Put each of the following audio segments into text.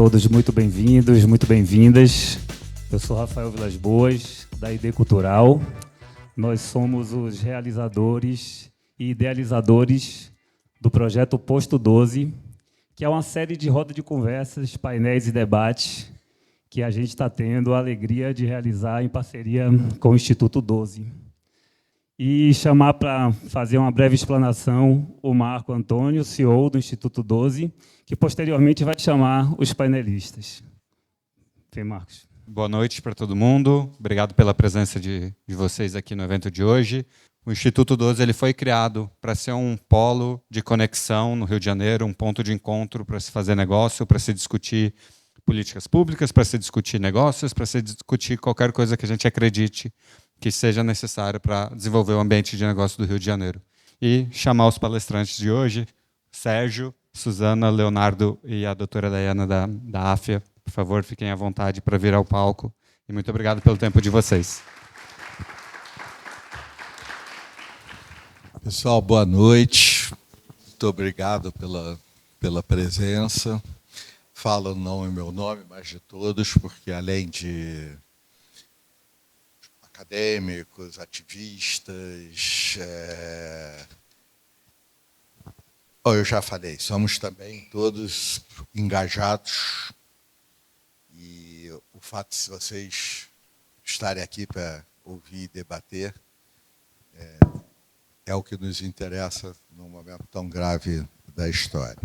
todos muito bem-vindos, muito bem-vindas. Eu sou Rafael Vilas Boas, da ID Cultural. Nós somos os realizadores e idealizadores do projeto Posto 12, que é uma série de rodas de conversas, painéis e debates que a gente está tendo a alegria de realizar em parceria com o Instituto 12. E chamar para fazer uma breve explanação o Marco Antônio, CEO do Instituto 12, que posteriormente vai chamar os painelistas. Vem, Marcos. Boa noite para todo mundo. Obrigado pela presença de vocês aqui no evento de hoje. O Instituto 12 ele foi criado para ser um polo de conexão no Rio de Janeiro, um ponto de encontro para se fazer negócio, para se discutir políticas públicas, para se discutir negócios, para se discutir qualquer coisa que a gente acredite que seja necessário para desenvolver o ambiente de negócio do Rio de Janeiro. E chamar os palestrantes de hoje, Sérgio, Suzana, Leonardo e a doutora Dayana da AFIA. Por favor, fiquem à vontade para vir ao palco. E muito obrigado pelo tempo de vocês. Pessoal, boa noite. Muito obrigado pela presença. Falo não em meu nome, mas de todos, porque além de acadêmicos, ativistas, eu já falei, somos também todos engajados e o fato de vocês estarem aqui para ouvir e debater é o que nos interessa num momento tão grave da história.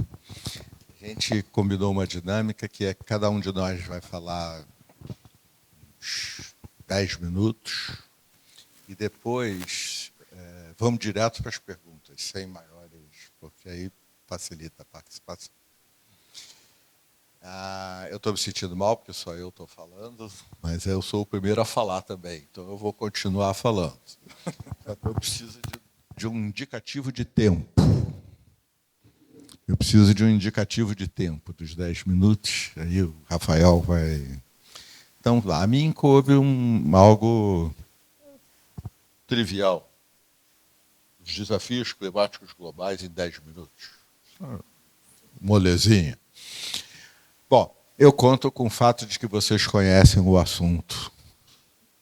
A gente combinou uma dinâmica que é que cada um de nós vai falar uns 10 minutos e depois vamos direto para as perguntas, sem maiores, porque aí facilita a participação. Eu estou me sentindo mal, porque só eu estou falando, mas eu sou o primeiro a falar também, então eu vou continuar falando. Eu preciso de um indicativo de tempo. Eu preciso de um indicativo de tempo dos 10 minutos, aí o Rafael vai... Então, a mim coube algo trivial. Os desafios climáticos globais em 10 minutos. Molezinha. Bom, eu conto com o fato de que vocês conhecem o assunto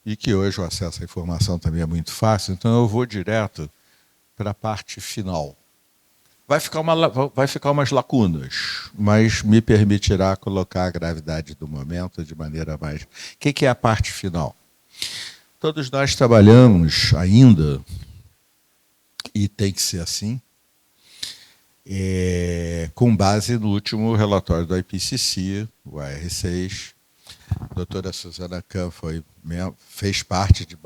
e que hoje o acesso à informação também é muito fácil, então eu vou direto para a parte final. Vai ficar umas lacunas, mas me permitirá colocar a gravidade do momento de maneira mais... O que é a parte final? Todos nós trabalhamos ainda, e tem que ser assim, com base no último relatório do IPCC, o AR6. A doutora Suzana Kahn fez parte de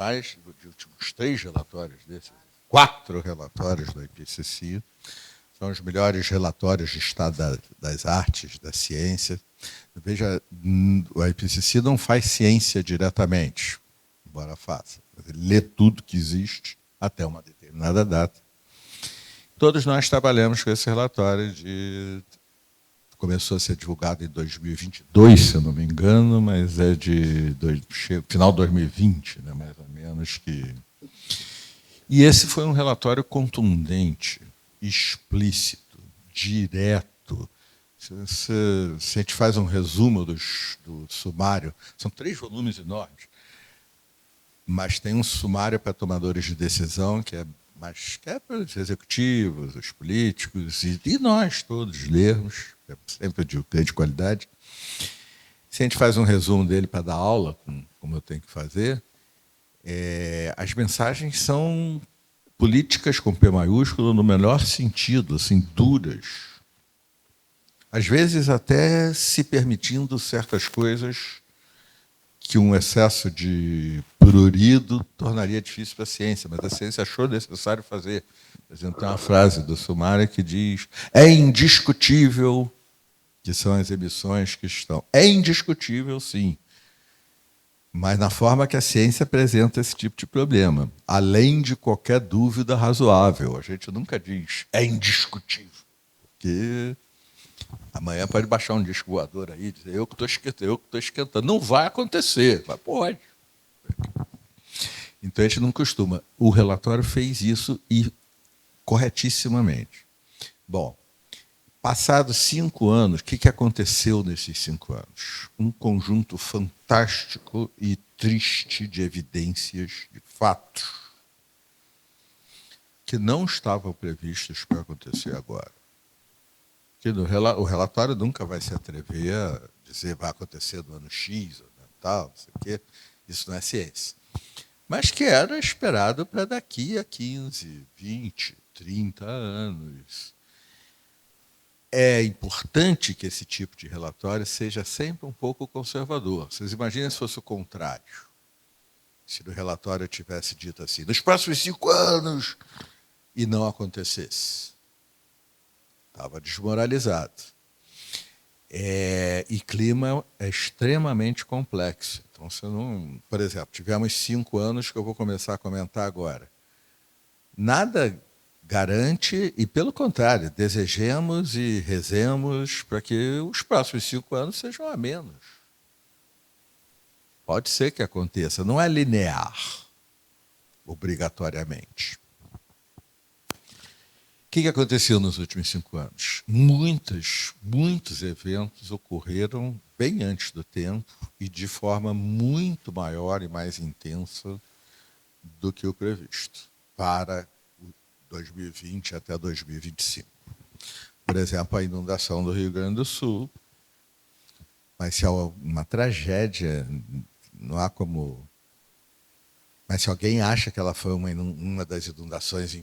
últimos 3 relatórios desses, 4 relatórios do IPCC. São os melhores relatórios de estado das artes, da ciência. Veja, o IPCC não faz ciência diretamente, embora faça. Ele lê tudo que existe até uma determinada data. Todos nós trabalhamos com esse relatório. Começou a ser divulgado em 2022, se eu não me engano, mas é de final de 2020, né, mais ou menos. E esse foi um relatório contundente, explícito, direto. Se a gente faz um resumo do sumário, são 3 volumes enormes, mas tem um sumário para tomadores de decisão, que é para os executivos, os políticos, e nós todos lermos, é sempre de grande qualidade. Se a gente faz um resumo dele para dar aula, como eu tenho que fazer, as mensagens são políticas com P maiúsculo no melhor sentido, assim, duras. Às vezes até se permitindo certas coisas que um excesso de prurido tornaria difícil para a ciência, mas a ciência achou necessário fazer. Por exemplo, tem uma frase do sumário que diz: é indiscutível que são as emissões que estão. É indiscutível, sim, mas na forma que a ciência apresenta esse tipo de problema, além de qualquer dúvida razoável. A gente nunca diz é indiscutível, porque amanhã pode baixar um disco voador aí e dizer eu que estou esquentando. Não vai acontecer, mas pode. Então a gente não costuma. O relatório fez isso e corretissimamente. Bom, Passados 5 anos, o que aconteceu nesses 5 anos? Um conjunto fantástico e triste de evidências, de fatos, que não estavam previstos para acontecer agora. Que o relatório nunca vai se atrever a dizer vai acontecer no ano X, ou no tal, não sei o quê. Isso não é ciência. Mas que era esperado para daqui a 15, 20, 30 anos. É importante que esse tipo de relatório seja sempre um pouco conservador. Vocês imaginem se fosse o contrário. Se no relatório tivesse dito assim, nos próximos 5 anos, e não acontecesse. Estava desmoralizado. E clima é extremamente complexo. Então, você não... Por exemplo, tivemos 5 anos que eu vou começar a comentar agora. Nada garante, e pelo contrário, desejemos e rezemos para que os próximos 5 anos sejam a menos. Pode ser que aconteça, não é linear, obrigatoriamente. O que aconteceu nos últimos 5 anos? Muitos eventos ocorreram bem antes do tempo e de forma muito maior e mais intensa do que o previsto para 2020 até 2025. Por exemplo, a inundação do Rio Grande do Sul. Mas se é uma tragédia, não há como... Mas se alguém acha que ela foi uma das inundações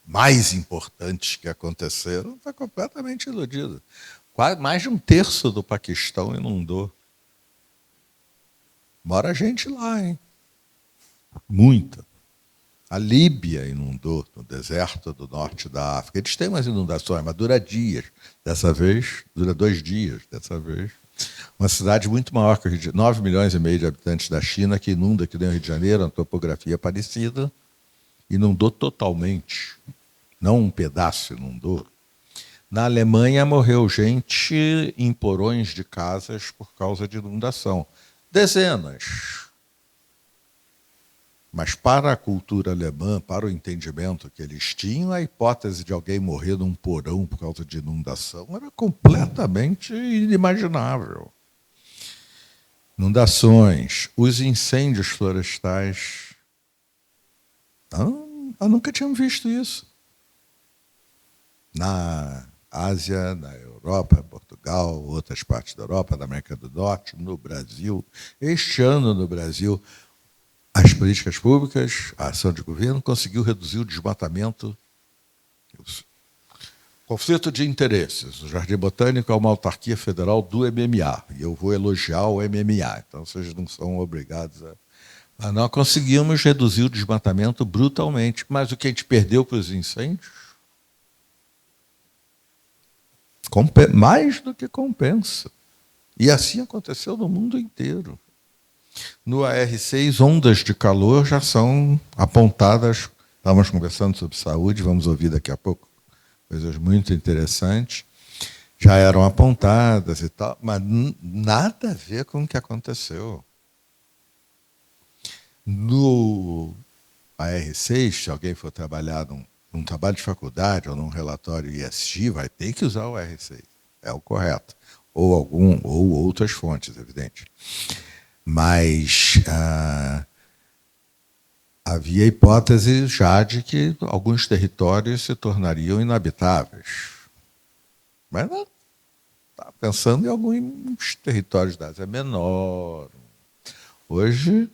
mais importantes que aconteceram, está completamente iludido. Mais de 1/3 do Paquistão inundou. Mora gente lá, hein? Muita. A Líbia inundou, no deserto do norte da África. Eles têm umas inundações, mas dura dias. Dessa vez, dura 2 dias, dessa vez. Uma cidade muito maior que o Rio de Janeiro, 9,5 milhões de habitantes da China, que inunda, que nem o Rio de Janeiro, uma topografia parecida, inundou totalmente. Não um pedaço inundou. Na Alemanha morreu gente em porões de casas por causa de inundação. Dezenas. Mas para a cultura alemã, para o entendimento que eles tinham, a hipótese de alguém morrer num porão por causa de inundação era completamente inimaginável. Inundações, os incêndios florestais. Eu nunca tínhamos visto isso. Na Ásia, na Europa, Portugal, outras partes da Europa, da América do Norte, no Brasil. Este ano, no Brasil, as políticas públicas, a ação de governo, conseguiu reduzir o desmatamento. Conflito de interesses. O Jardim Botânico é uma autarquia federal do MMA. E eu vou elogiar o MMA. Então, vocês não são obrigados a... Mas nós conseguimos reduzir o desmatamento brutalmente. Mas o que a gente perdeu para os incêndios? Mais do que compensa. E assim aconteceu no mundo inteiro. No AR6, ondas de calor já são apontadas. Estávamos conversando sobre saúde, vamos ouvir daqui a pouco coisas muito interessantes. Já eram apontadas e tal, mas nada a ver com o que aconteceu. No AR6, se alguém for trabalhar num trabalho de faculdade ou num relatório ESG, vai ter que usar o AR6. É o correto. Ou outras fontes, evidente. Mas havia hipótese já de que alguns territórios se tornariam inabitáveis. Mas está pensando em alguns territórios da Ásia Menor. Hoje,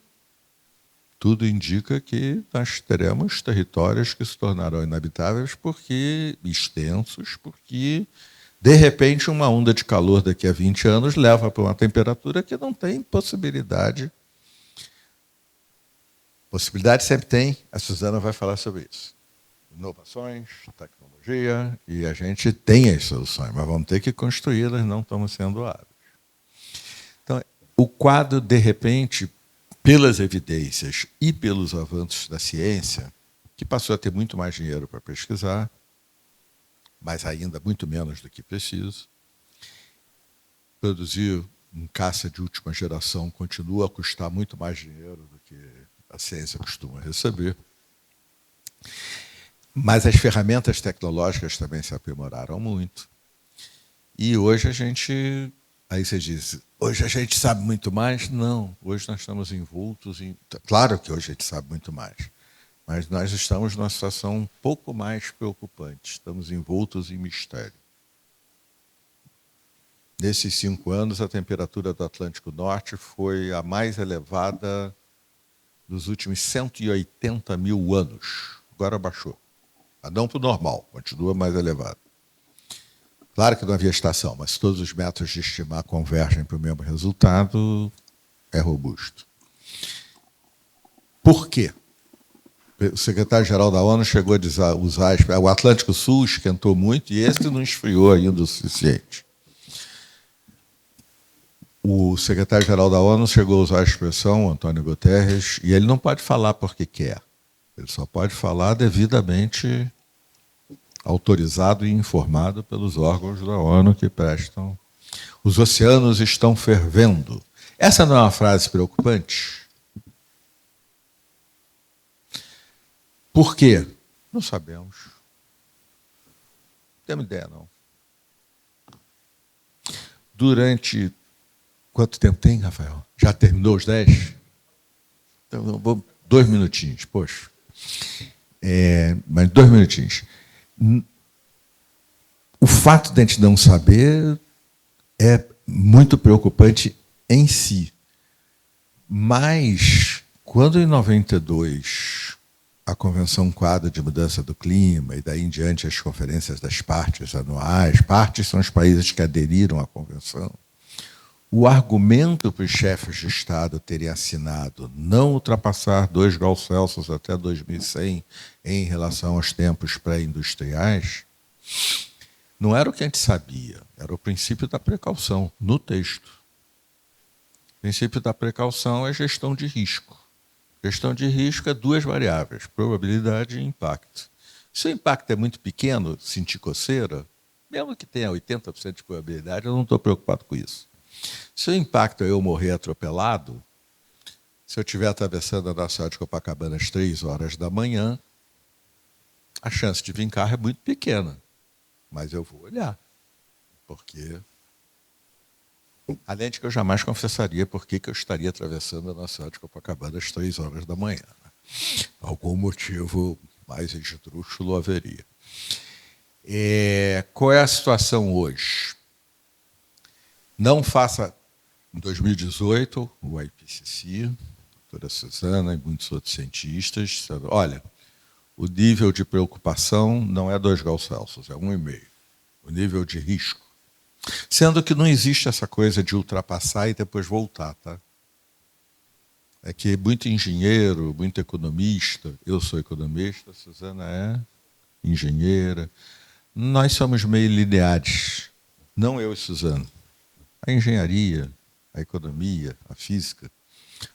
tudo indica que nós teremos territórios que se tornarão inabitáveis extensos, porque, de repente, uma onda de calor daqui a 20 anos leva para uma temperatura que não tem possibilidade. Possibilidade sempre tem, a Suzana vai falar sobre isso. Inovações, tecnologia, e a gente tem as soluções, mas vamos ter que construí-las, não estamos sendo hábeis. Então, o quadro, de repente, pelas evidências e pelos avanços da ciência, que passou a ter muito mais dinheiro para pesquisar, mas ainda muito menos do que preciso. Produzir um caça de última geração continua a custar muito mais dinheiro do que a ciência costuma receber. Mas as ferramentas tecnológicas também se aprimoraram muito. E hoje a gente... Aí você diz, hoje a gente sabe muito mais? Não, hoje nós estamos envoltos em... Claro que hoje a gente sabe muito mais, mas nós estamos numa situação um pouco mais preocupante. Estamos envoltos em mistério. Nesses 5 anos, a temperatura do Atlântico Norte foi a mais elevada dos últimos 180 mil anos. Agora baixou. Mas não para o normal, continua mais elevado. Claro que não havia estação, mas se todos os métodos de estimar convergem para o mesmo resultado, é robusto. Por quê? O secretário-geral da ONU chegou a usar... O Atlântico Sul esquentou muito e esse não esfriou ainda o suficiente. O secretário-geral da ONU chegou a usar a expressão, Antônio Guterres, e ele não pode falar porque quer. Ele só pode falar devidamente autorizado e informado pelos órgãos da ONU que prestam. Os oceanos estão fervendo. Essa não é uma frase preocupante? Por quê? Não sabemos. Não temos ideia, não. Durante... Quanto tempo tem, Rafael? Já terminou os 10? Então, vou 2 minutinhos, poxa. Mas 2 minutinhos. O fato de a gente não saber é muito preocupante em si. Mas, quando em 92 a Convenção Quadro de Mudança do Clima e daí em diante as conferências das partes anuais, partes são os países que aderiram à Convenção, o argumento para os chefes de Estado terem assinado não ultrapassar 2 graus Celsius até 2100 em relação aos tempos pré-industriais, não era o que a gente sabia, era o princípio da precaução, no texto. O princípio da precaução é gestão de risco. Gestão de risco é 2 variáveis, probabilidade e impacto. Se o impacto é muito pequeno, sentir coceira, mesmo que tenha 80% de probabilidade, eu não estou preocupado com isso. Se o impacto é eu morrer atropelado, se eu estiver atravessando a Nacional de Copacabana às 3 horas da manhã, a chance de vir carro é muito pequena. Mas eu vou olhar. Porque, além de que eu jamais confessaria por que eu estaria atravessando a Nacional de Copacabana às 3 horas da manhã. Algum motivo mais esdrúxulo haveria. Qual é a situação hoje? Não faça, em 2018, o IPCC, a doutora Suzana e muitos outros cientistas, disseram, olha, o nível de preocupação não é 2 graus Celsius, é 1,5. O nível de risco. Sendo que não existe essa coisa de ultrapassar e depois voltar, tá? É que muito engenheiro, muito economista, eu sou economista, a Suzana é engenheira, nós somos meio lineares, não eu e Suzana. A engenharia, a economia, a física.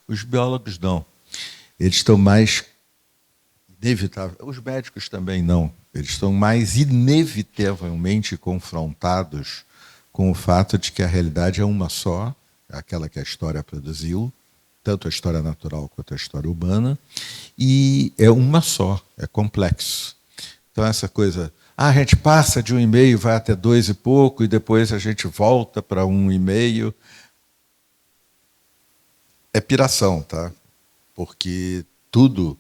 Os biólogos não. Eles estão mais inevitáveis. Os médicos também não. Eles estão mais inevitavelmente confrontados com o fato de que a realidade é uma só, aquela que a história produziu, tanto a história natural quanto a história humana, e é uma só, é complexo. Então essa coisa... a gente passa de 1,5, vai até 2 e pouco, e depois a gente volta para 1,5. É piração, tá? Porque tudo,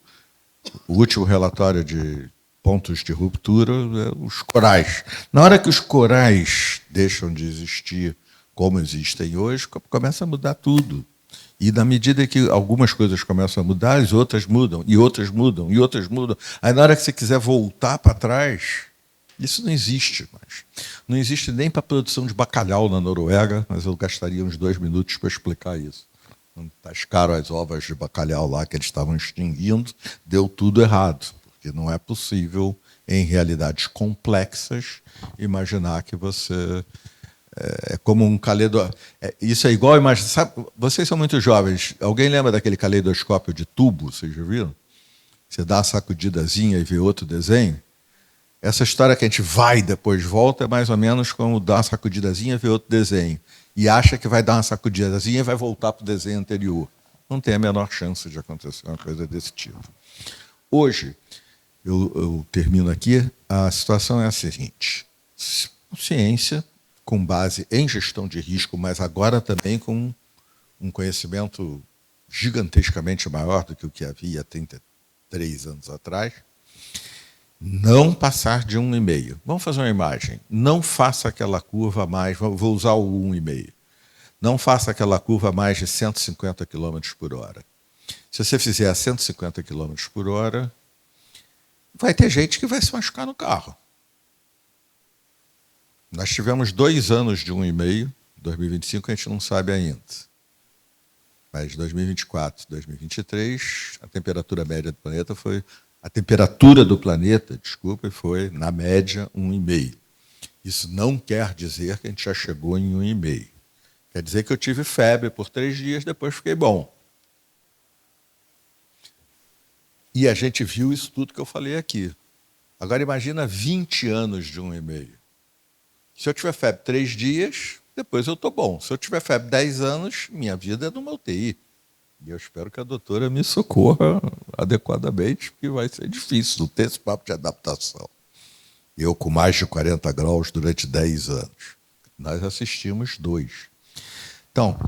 o último relatório de pontos de ruptura, os corais. Na hora que os corais deixam de existir como existem hoje, começa a mudar tudo. E na medida que algumas coisas começam a mudar, as outras mudam, e outras mudam, e outras mudam. Aí na hora que você quiser voltar para trás... Isso não existe mais. Não existe nem para a produção de bacalhau na Noruega, mas eu gastaria uns 2 minutos para explicar isso. Pescaram as ovas de bacalhau lá que eles estavam extinguindo, deu tudo errado, porque não é possível, em realidades complexas, imaginar que você... É como um caleidoscópio. Isso é igual, sabe, vocês são muito jovens. Alguém lembra daquele caleidoscópio de tubo? Vocês já viram? Você dá uma sacudidazinha e vê outro desenho. Essa história que a gente vai e depois volta é mais ou menos como dar uma sacudidazinha e ver outro desenho. E acha que vai dar uma sacudidazinha e vai voltar para o desenho anterior. Não tem a menor chance de acontecer uma coisa desse tipo. Hoje, eu termino aqui, a situação é a seguinte. Ciência, com base em gestão de risco, mas agora também com um conhecimento gigantescamente maior do que o que havia há 33 anos atrás, não passar de 1,5. Vamos fazer uma imagem. Não faça aquela curva mais, vou usar o 1,5. Não faça aquela curva mais de 150 km por hora. Se você fizer a 150 km por hora, vai ter gente que vai se machucar no carro. Nós tivemos 2 anos de 1,5, 2025 a gente não sabe ainda. Mas 2024, 2023, a temperatura média do planeta foi... A temperatura do planeta, desculpa, foi, na média, 1,5. Isso não quer dizer que a gente já chegou em 1,5. Quer dizer que eu tive febre por 3 dias, depois fiquei bom. E a gente viu isso tudo que eu falei aqui. Agora imagina 20 anos de 1,5. Se eu tiver febre 3 dias, depois eu estou bom. Se eu tiver febre 10 anos, minha vida é numa UTI. E eu espero que a doutora me socorra adequadamente, porque vai ser difícil não ter esse papo de adaptação. Eu com mais de 40 graus durante 10 anos. Nós assistimos 2. Então,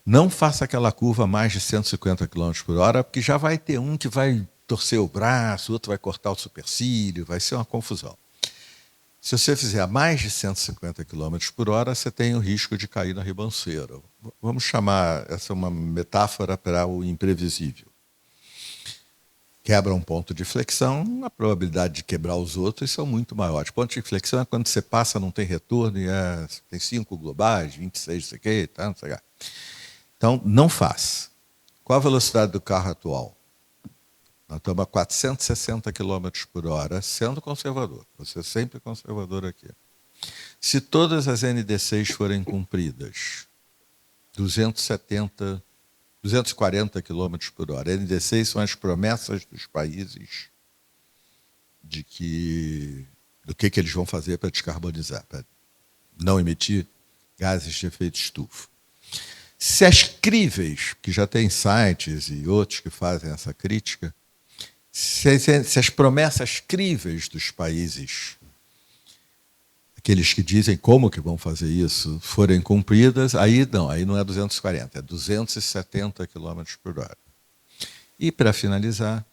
não faça aquela curva mais de 150 km por hora, porque já vai ter um que vai torcer o braço, o outro vai cortar o supercílio, vai ser uma confusão. Se você fizer mais de 150 km por hora, você tem o risco de cair na ribanceira. Vamos chamar, essa é uma metáfora para o imprevisível. Quebra um ponto de flexão, a probabilidade de quebrar os outros são muito maiores. Ponto de flexão é quando você passa, não tem retorno, e tem 5 globais, 26, não sei o quê, tá, não sei o quê. Então, não faça. Qual a velocidade do carro atual? Nós estamos a 460 km por hora, sendo conservador. Você é sempre conservador aqui. Se todas as NDCs forem cumpridas, 240 km por hora. NDCs são as promessas dos países do que eles vão fazer para descarbonizar, para não emitir gases de efeito estufa. Se as críveis, que já tem sites e outros que fazem essa crítica, se as promessas críveis dos países, aqueles que dizem como que vão fazer isso, forem cumpridas, aí não é 240, é 270 km por hora. E, para finalizar,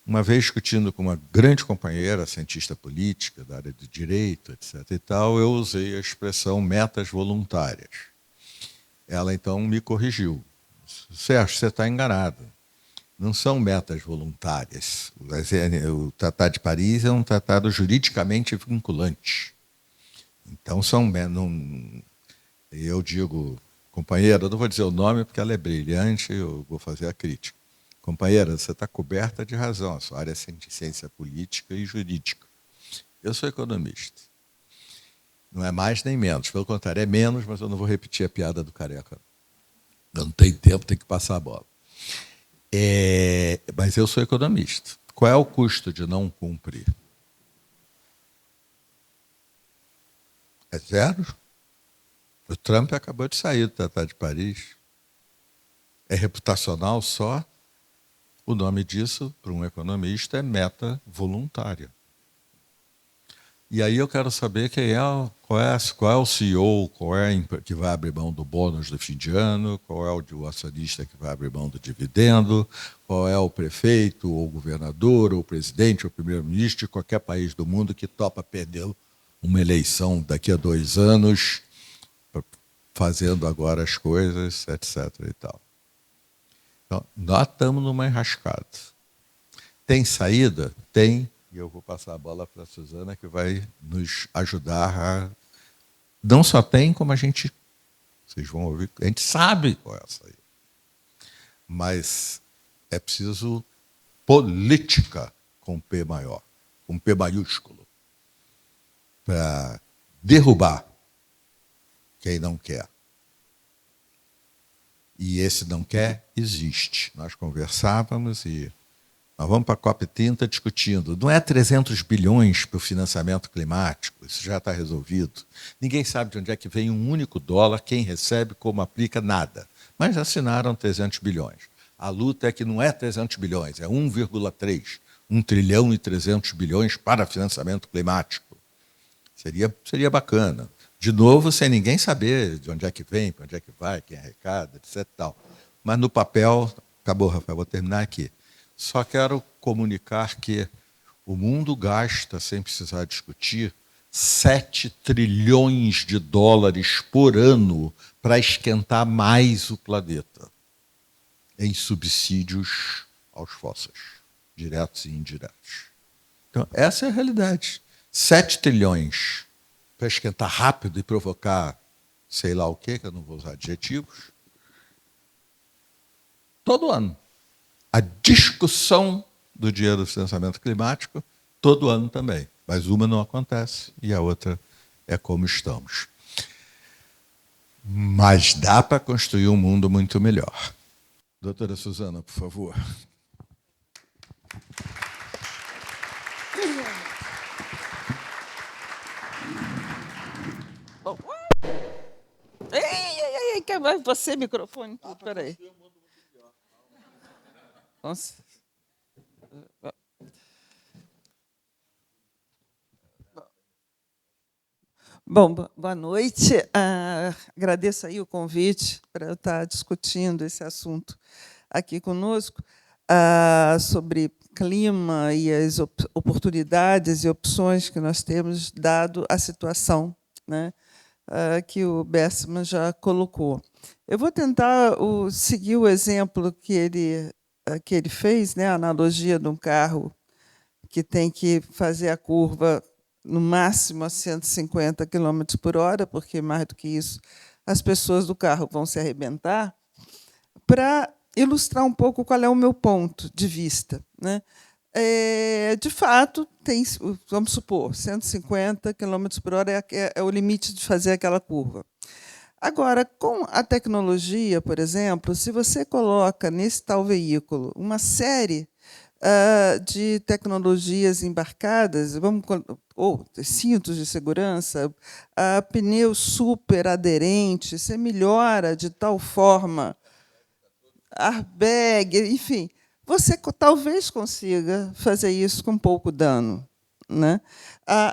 uma vez discutindo com uma grande companheira, cientista política, da área de direito, etc. e tal, eu usei a expressão metas voluntárias. Ela, então, me corrigiu. Sérgio, você está enganado. Não são metas voluntárias. O Tratado de Paris é um tratado juridicamente vinculante. Então, eu digo, companheira, eu não vou dizer o nome porque ela é brilhante, eu vou fazer a crítica. Companheira, você está coberta de razão, a sua área é ciência política e jurídica. Eu sou economista. Não é mais nem menos, pelo contrário, é menos, mas eu não vou repetir a piada do careca. Eu não tenho tempo, tenho que passar a bola. Mas eu sou economista. Qual é o custo de não cumprir? É zero. O Trump acabou de sair do Tratado de Paris. É reputacional só. O nome disso, para um economista, é meta voluntária. E aí eu quero saber qual é o CEO, qual é que vai abrir mão do bônus do fim de ano, qual é o acionista que vai abrir mão do dividendo, qual é o prefeito, ou o governador, ou o presidente, ou o primeiro-ministro de qualquer país do mundo que topa perder uma eleição daqui a 2 anos, fazendo agora as coisas, etc. e tal. Então, nós estamos numa enrascada. Tem saída? Tem. E eu vou passar a bola para a Suzana, que vai nos ajudar a... Não só tem, como vocês vão ouvir, a gente sabe qual é a saída. Mas é preciso política com P maior, com P maiúsculo, para derrubar quem não quer. E esse não quer existe. Nós conversávamos e nós vamos para a COP30 discutindo. Não é 300 bilhões para o financiamento climático, isso já está resolvido. Ninguém sabe de onde é que vem um único dólar, quem recebe, como aplica, nada. Mas assinaram 300 bilhões. A luta é que não é 300 bilhões, é 1,3, 1 trilhão e 300 bilhões para financiamento climático. Seria bacana. De novo, sem ninguém saber de onde é que vem, para onde é que vai, quem arrecada, etc. Tal. Mas no papel, acabou, Rafael, vou terminar aqui. Só quero comunicar que o mundo gasta, sem precisar discutir, 7 trilhões de dólares por ano para esquentar mais o planeta em subsídios aos fósseis, diretos e indiretos. Então, essa é a realidade. 7 trilhões para esquentar rápido e provocar sei lá o quê, que eu não vou usar adjetivos, todo ano. A discussão do Dia do Financiamento Climático, todo ano também. Mas uma não acontece e a outra é como estamos. Mas dá para construir um mundo muito melhor. Doutora Suzana, por favor. Bom. Ei, que vai você, microfone? Espera aí. Nossa. Bom, boa noite. Agradeço aí o convite para eu estar discutindo esse assunto aqui conosco, sobre clima e as oportunidades e opções que nós temos, dado a situação, né, que o Bessman já colocou. Eu vou tentar seguir o exemplo que ele fez, né, a analogia de um carro que tem que fazer a curva no máximo a 150 km por hora, porque mais do que isso as pessoas do carro vão se arrebentar, para ilustrar um pouco qual é o meu ponto de vista, né? De fato, tem, vamos supor, 150 km por hora é o limite de fazer aquela curva. Agora, com a tecnologia, por exemplo, se você coloca nesse tal veículo uma série de tecnologias embarcadas, ou cintos de segurança, pneus super aderentes, você melhora de tal forma, airbag, enfim, você talvez consiga fazer isso com pouco dano, né?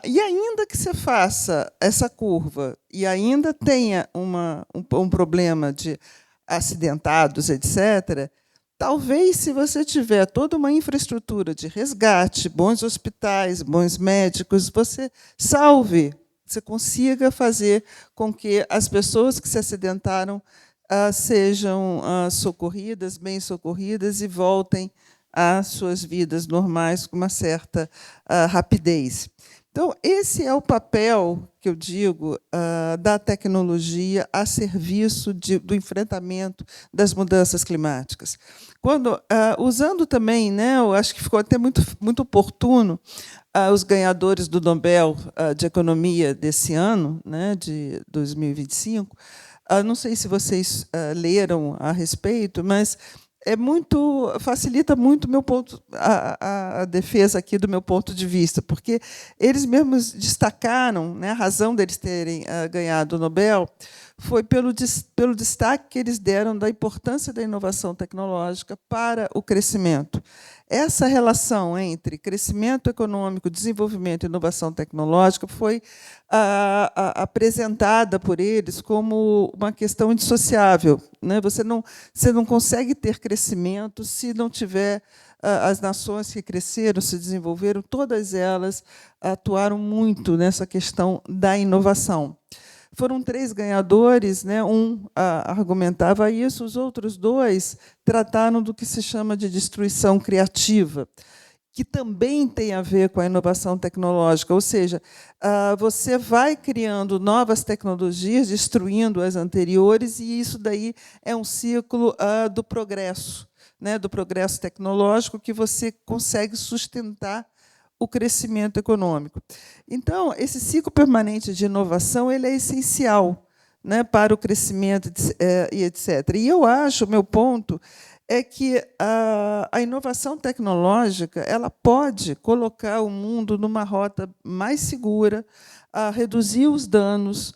E ainda que você faça essa curva e ainda tenha um problema de acidentados, etc., talvez, se você tiver toda uma infraestrutura de resgate, bons hospitais, bons médicos, você salve, você consiga fazer com que as pessoas que se acidentaram sejam socorridas, bem socorridas, e voltem às suas vidas normais com uma certa rapidez. Então, esse é o papel, que eu digo, da tecnologia a serviço do enfrentamento das mudanças climáticas. Usando também, né, eu acho que ficou até muito oportuno, os ganhadores do Nobel de Economia desse ano, né, de 2025, não sei se vocês leram a respeito, mas facilita muito meu a defesa aqui do meu ponto de vista, porque eles mesmos destacaram, né, a razão deles terem ganhado o Nobel foi pelo destaque que eles deram da importância da inovação tecnológica para o crescimento. Essa relação entre crescimento econômico, desenvolvimento e inovação tecnológica foi apresentada por eles como uma questão indissociável, né? Você não consegue ter crescimento se não tiver as nações que cresceram, se desenvolveram, todas elas atuaram muito nessa questão da inovação. Foram 3 ganhadores, né? Um argumentava isso, os outros 2 trataram do que se chama de destruição criativa, que também tem a ver com a inovação tecnológica, ou seja, você vai criando novas tecnologias, destruindo as anteriores, e isso daí é um ciclo do progresso, né? Do progresso tecnológico, que você consegue sustentar o crescimento econômico. Então, esse ciclo permanente de inovação ele é essencial, né, para o crescimento e etc. E eu acho, o meu ponto é que a inovação tecnológica ela pode colocar o mundo numa rota mais segura, reduzir os danos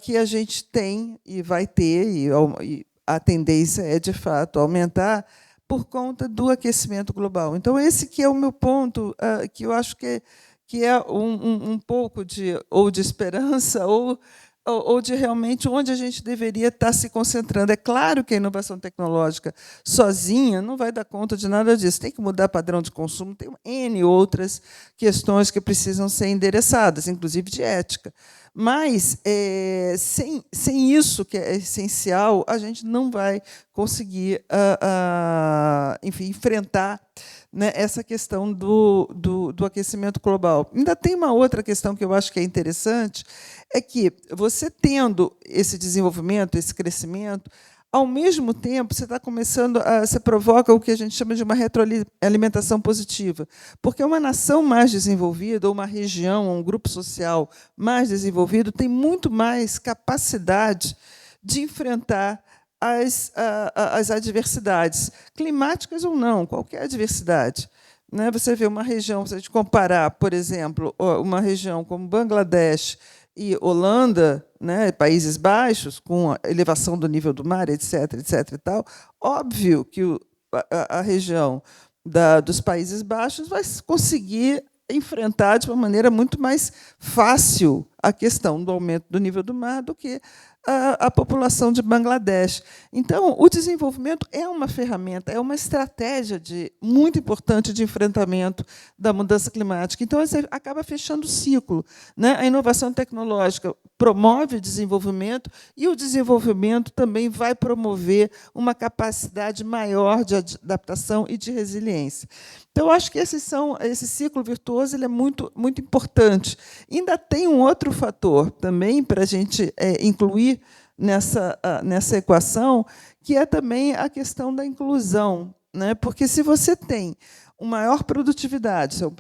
que a gente tem e vai ter, e a tendência é, de fato, aumentar, por conta do aquecimento global. Então, esse que é o meu ponto, que eu acho que é um pouco de esperança ou ou de realmente onde a gente deveria estar se concentrando. É claro que a inovação tecnológica sozinha não vai dar conta de nada disso. Tem que mudar padrão de consumo, tem N outras questões que precisam ser endereçadas, inclusive de ética. Mas, sem isso, que é essencial, a gente não vai conseguir enfim, enfrentar, né, essa questão do aquecimento global. Ainda tem uma outra questão que eu acho que é interessante, é que você tendo esse desenvolvimento, esse crescimento, ao mesmo tempo, você provoca o que a gente chama de uma retroalimentação positiva, porque uma nação mais desenvolvida, ou uma região, um grupo social mais desenvolvido, tem muito mais capacidade de enfrentar as adversidades, climáticas ou não, qualquer adversidade. Né? Você vê uma região, se a gente comparar, por exemplo, uma região como Bangladesh e Holanda, né, Países Baixos, com a elevação do nível do mar, etc., etc. E tal, óbvio que a região dos Países Baixos vai conseguir enfrentar de uma maneira muito mais fácil a questão do aumento do nível do mar do que a população de Bangladesh. Então, o desenvolvimento é uma ferramenta, é uma estratégia muito importante de enfrentamento da mudança climática. Então, você acaba fechando o ciclo. Né? A inovação tecnológica promove o desenvolvimento e o desenvolvimento também vai promover uma capacidade maior de adaptação e de resiliência. Então, eu acho que esse ciclo virtuoso ele é muito, muito importante. Ainda tem um outro fator também para a gente incluir nessa equação, que é também a questão da inclusão. Né? Porque, se você tem uma maior produtividade, se é um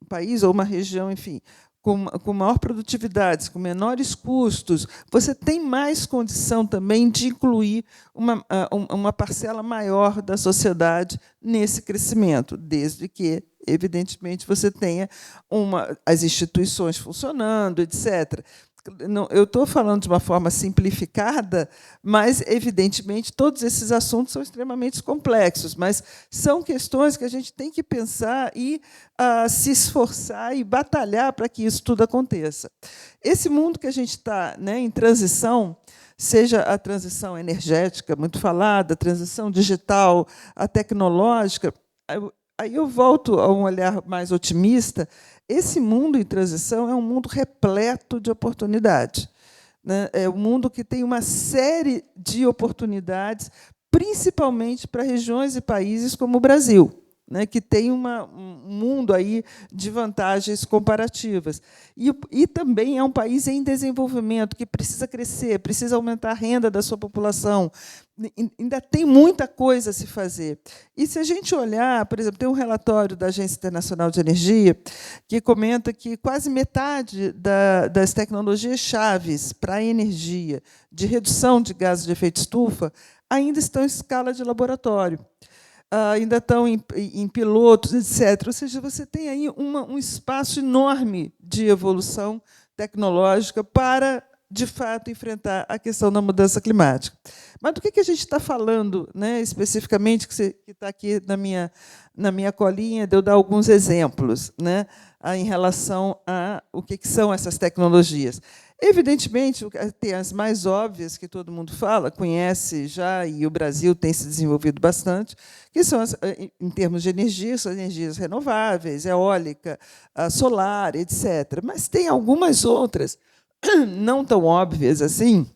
país ou uma região, enfim, com maior produtividade, com menores custos, você tem mais condição também de incluir uma parcela maior da sociedade nesse crescimento, desde que, evidentemente, você tenha as instituições funcionando, etc. Eu estou falando de uma forma simplificada, mas, evidentemente, todos esses assuntos são extremamente complexos, mas são questões que a gente tem que pensar e se esforçar e batalhar para que isso tudo aconteça. Esse mundo que a gente está, né, em transição, seja a transição energética, muito falada, a transição digital, a tecnológica, aí eu volto a um olhar mais otimista. Esse mundo em transição é um mundo repleto de oportunidades. Né? É um mundo que tem uma série de oportunidades, principalmente para regiões e países como o Brasil, né, que tem um mundo aí de vantagens comparativas. E também é um país em desenvolvimento, que precisa crescer, precisa aumentar a renda da sua população. Ainda tem muita coisa a se fazer. E, se a gente olhar, por exemplo, tem um relatório da Agência Internacional de Energia que comenta que quase metade das tecnologias chaves para a energia, de redução de gases de efeito estufa, ainda estão em escala de laboratório. Ainda estão em pilotos, etc. Ou seja, você tem aí um espaço enorme de evolução tecnológica para, de fato, enfrentar a questão da mudança climática. Mas do que a gente está falando, né, especificamente, que está aqui na minha colinha, de eu dar alguns exemplos, né, em relação a o que são essas tecnologias. Evidentemente, tem as mais óbvias, que todo mundo fala, conhece já, e o Brasil tem se desenvolvido bastante, que são, em termos de energia, são energias renováveis, eólica, solar, etc. Mas tem algumas outras, não tão óbvias assim,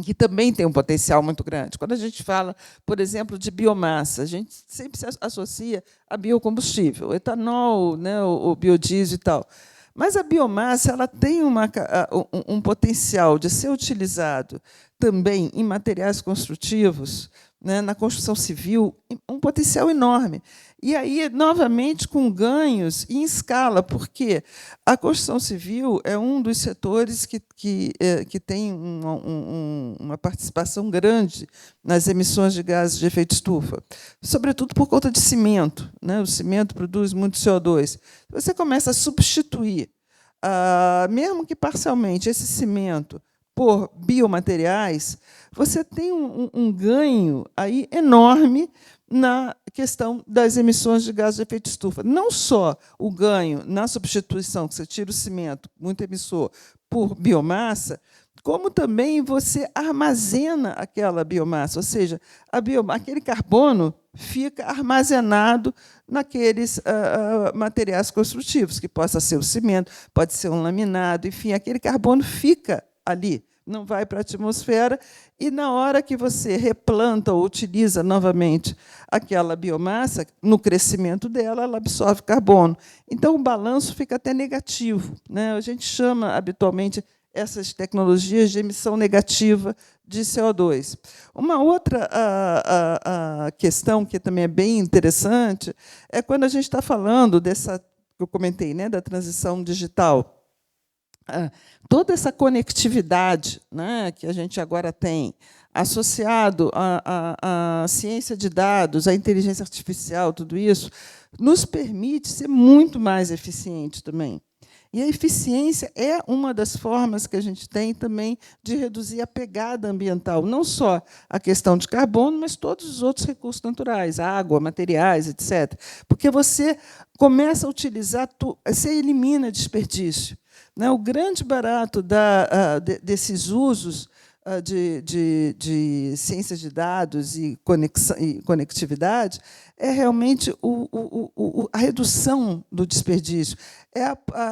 que também tem um potencial muito grande. Quando a gente fala, por exemplo, de biomassa, a gente sempre se associa a biocombustível, o etanol, né, o biodiesel e tal. Mas a biomassa ela tem um potencial de ser utilizado também em materiais construtivos, né, na construção civil, um potencial enorme. E aí, novamente, com ganhos em escala, porque a construção civil é um dos setores que tem uma participação grande nas emissões de gases de efeito estufa, sobretudo por conta de cimento. Né? O cimento produz muito CO2. Você começa a substituir, mesmo que parcialmente, esse cimento por biomateriais, você tem um ganho aí enorme na questão das emissões de gases de efeito estufa. Não só o ganho na substituição, que você tira o cimento, muito emissor, por biomassa, como também você armazena aquela biomassa, ou seja, aquele carbono fica armazenado naqueles materiais construtivos, que possa ser o cimento, pode ser um laminado, enfim, aquele carbono fica ali, não vai para a atmosfera, e na hora que você replanta ou utiliza novamente aquela biomassa, no crescimento dela, ela absorve carbono. Então, o balanço fica até negativo, né? A gente chama, habitualmente, essas tecnologias de emissão negativa de CO2. Uma outra questão que também é bem interessante é quando a gente está falando dessa, que eu comentei, né, da transição digital. Toda essa conectividade, né, que a gente agora tem, associado à ciência de dados, à inteligência artificial, tudo isso, nos permite ser muito mais eficiente também. E a eficiência é uma das formas que a gente tem também de reduzir a pegada ambiental, não só a questão de carbono, mas todos os outros recursos naturais, água, materiais, etc. Porque você começa a utilizar, você elimina desperdício. O grande barato desses usos de ciências de dados e conectividade é realmente a redução do desperdício, é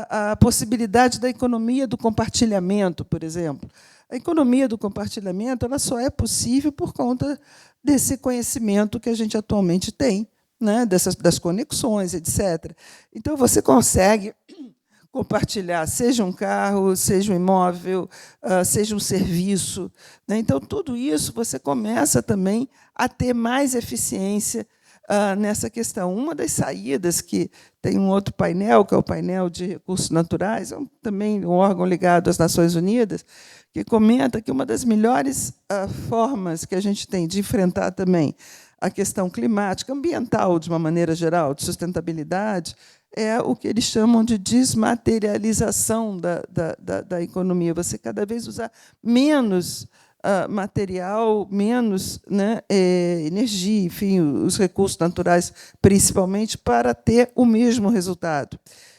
a possibilidade da economia do compartilhamento, por exemplo. A economia do compartilhamento ela só é possível por conta desse conhecimento que a gente atualmente tem, né, das conexões, etc. Então, você consegue compartilhar, seja um carro, seja um imóvel, seja um serviço, né? Então, tudo isso você começa também a ter mais eficiência nessa questão. Uma das saídas, que tem um outro painel, que é o painel de recursos naturais, também um órgão ligado às Nações Unidas, que comenta que uma das melhores formas que a gente tem de enfrentar também a questão climática, ambiental, de uma maneira geral, de sustentabilidade, é o que eles chamam de desmaterialização da economia. Você cada vez usar menos material, menos, né, energia, enfim, os recursos naturais, principalmente, para ter o mesmo resultado.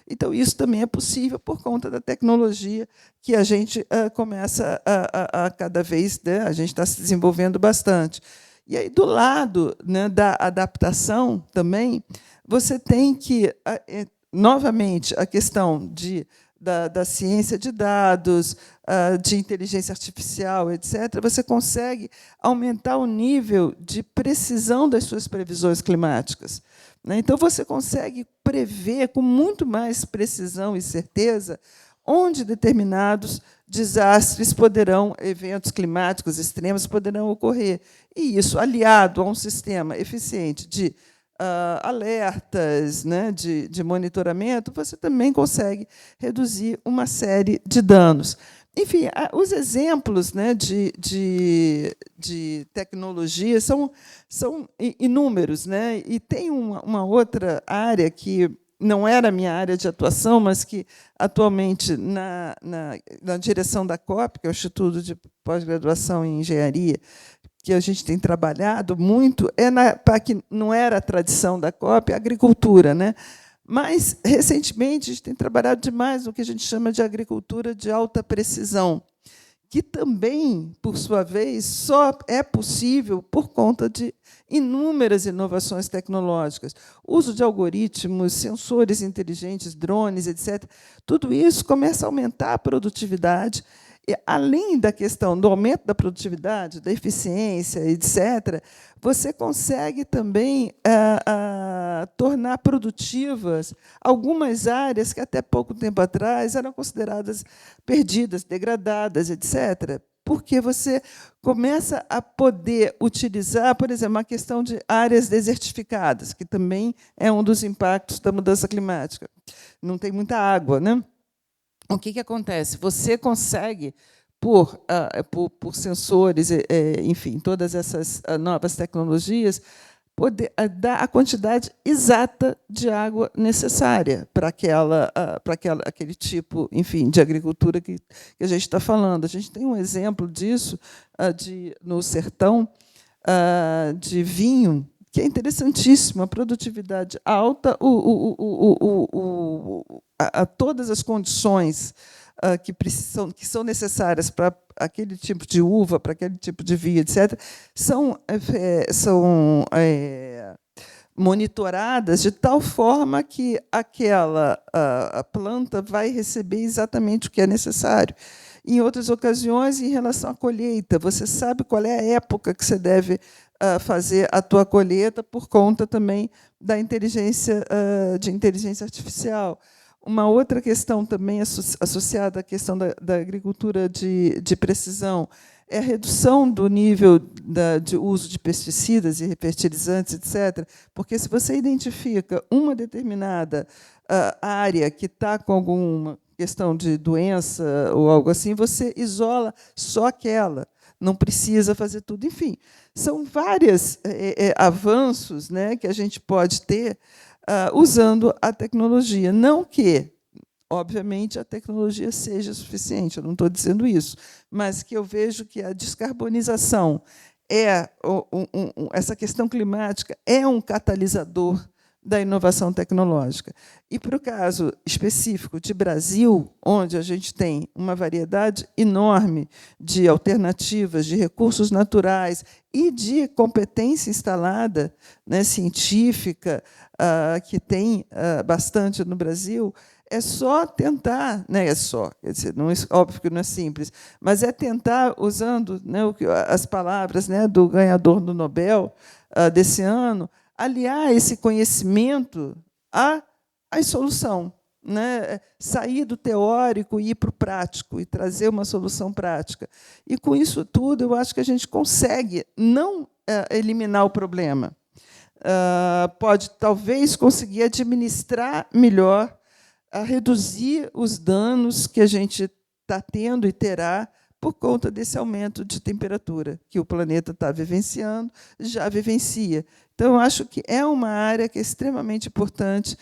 Então, isso também é possível por conta da tecnologia que a gente começa a cada vez, né, a gente está se desenvolvendo bastante. E aí, do lado, né, da adaptação também, você tem que, novamente, a questão da ciência de dados, de inteligência artificial, etc., você consegue aumentar o nível de precisão das suas previsões climáticas. Então, você consegue prever com muito mais precisão e certeza onde determinados desastres eventos climáticos extremos poderão ocorrer. E isso, aliado a um sistema eficiente de alertas, né, de monitoramento, você também consegue reduzir uma série de danos. Enfim, os exemplos, né, de tecnologia são inúmeros, né? E tem uma outra área que não era a minha área de atuação, mas que, atualmente, na direção da COP, que é o Instituto de Pós-Graduação em Engenharia, que a gente tem trabalhado muito, que não era a tradição da COP, a agricultura, né? Mas, recentemente, a gente tem trabalhado demais no que a gente chama de agricultura de alta precisão, que também, por sua vez, só é possível por conta de inúmeras inovações tecnológicas. Uso de algoritmos, sensores inteligentes, drones, etc. Tudo isso começa a aumentar a produtividade. E, além da questão do aumento da produtividade, da eficiência, etc., você consegue também tornar produtivas algumas áreas que, até pouco tempo atrás, eram consideradas perdidas, degradadas, etc., porque você começa a poder utilizar, por exemplo, a questão de áreas desertificadas, que também é um dos impactos da mudança climática. Não tem muita água, né? O que acontece? Você consegue, por sensores, enfim, todas essas novas tecnologias, poder dar a quantidade exata de água necessária para aquele tipo, enfim, de agricultura que a gente está falando. A gente tem um exemplo disso no sertão, de vinho, que é interessantíssimo, a produtividade alta, todas as condições que são necessárias para aquele tipo de uva, para aquele tipo de vinho, etc., são monitoradas de tal forma que a planta vai receber exatamente o que é necessário. Em outras ocasiões, em relação à colheita, você sabe qual é a época que você deve fazer a tua colheita por conta também da inteligência artificial. Uma outra questão também associada à questão da agricultura de precisão é a redução do nível de uso de pesticidas e fertilizantes, etc. Porque, se você identifica uma determinada área que está com alguma questão de doença ou algo assim, você isola só aquela, não precisa fazer tudo. Enfim, são vários avanços, né, que a gente pode ter usando a tecnologia. Não que, obviamente, a tecnologia seja suficiente, eu não estou dizendo isso, mas que eu vejo que a descarbonização essa questão climática é um catalisador da inovação tecnológica. E, para o caso específico de Brasil, onde a gente tem uma variedade enorme de alternativas, de recursos naturais e de competência instalada, né, científica, que tem bastante no Brasil, é só tentar, né, quer dizer, não é, óbvio que não é simples, mas é tentar, usando, né, as palavras, né, do ganhador do Nobel desse ano, aliar esse conhecimento à solução, né? Sair do teórico e ir para o prático e trazer uma solução prática. E, com isso tudo, eu acho que a gente consegue não eliminar o problema. Pode, talvez, conseguir administrar melhor, reduzir os danos que a gente está tendo e terá por conta desse aumento de temperatura que o planeta está vivenciando, já vivencia. Então, eu acho que é uma área que é extremamente importante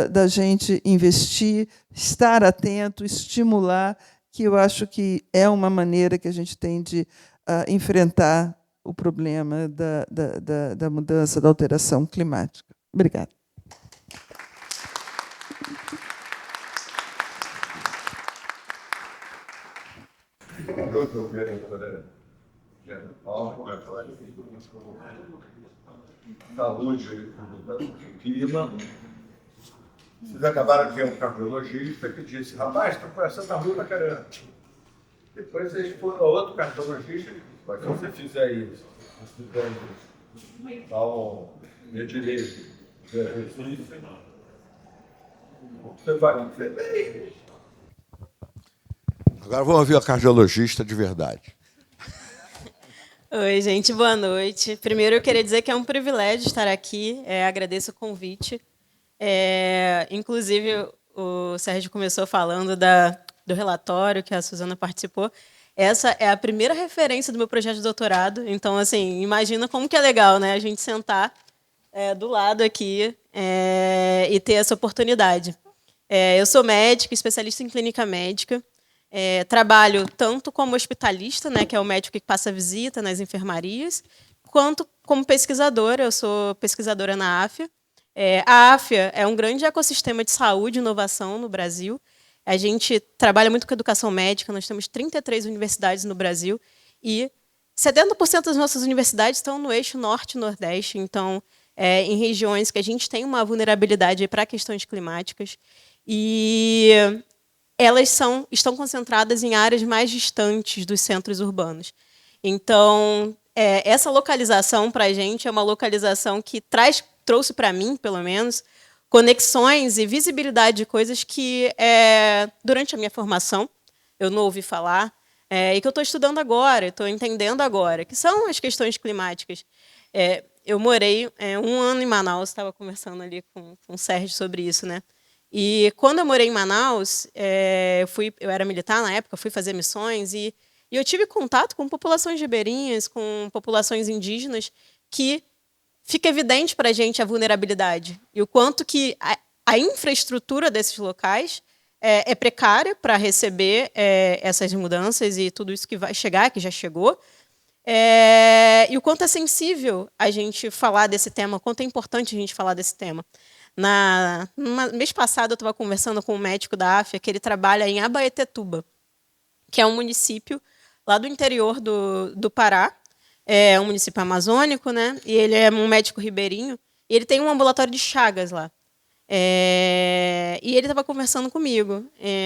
da gente investir, estar atento, estimular, que eu acho que é uma maneira que a gente tem de enfrentar o problema da mudança, da alteração climática. Obrigada. Saúde, clima. Vocês acabaram de ver um cardiologista que disse: rapaz, estou com essa da rua pra caramba. Depois eles foram a outro cardiologista que disse: mas se você fizer isso, então, medirei, você vai dizer bem. Agora vamos ouvir a cardiologista de verdade. Oi, gente, boa noite. Primeiro, eu queria dizer que é um privilégio estar aqui, agradeço o convite. Inclusive, o Sérgio começou falando do relatório que a Suzana participou. Essa é a primeira referência do meu projeto de doutorado, então, assim, imagina como que é legal, né, a gente sentar do lado aqui e ter essa oportunidade. Eu sou médica, especialista em clínica médica. Trabalho tanto como hospitalista, né, que é o médico que passa visita nas enfermarias, quanto como pesquisadora. Eu sou pesquisadora na AFIA. A AFIA é um grande ecossistema de saúde e inovação no Brasil. A gente trabalha muito com educação médica, nós temos 33 universidades no Brasil e 70% das nossas universidades estão no eixo norte e nordeste, então, em regiões que a gente tem uma vulnerabilidade para questões climáticas. E elas estão concentradas em áreas mais distantes dos centros urbanos. Então, essa localização, para a gente, é uma localização que trouxe para mim, pelo menos, conexões e visibilidade de coisas que, durante a minha formação, eu não ouvi falar, e que eu estou estudando agora, estou entendendo agora, que são as questões climáticas. Eu morei 1 ano em Manaus, estava conversando ali com o Sérgio sobre isso, né? E quando eu morei em Manaus, eu era militar na época, fui fazer missões e eu tive contato com populações ribeirinhas, com populações indígenas, que fica evidente para a gente a vulnerabilidade e o quanto que a infraestrutura desses locais é precária para receber essas mudanças e tudo isso que vai chegar, que já chegou, e o quanto é sensível a gente falar desse tema, o quanto é importante a gente falar desse tema. Mês passado eu estava conversando com um médico da AFIA que ele trabalha em Abaetetuba, que é um município lá do interior do Pará, é um município amazônico, né? E ele é um médico ribeirinho, e ele tem um ambulatório de Chagas lá. E ele estava conversando comigo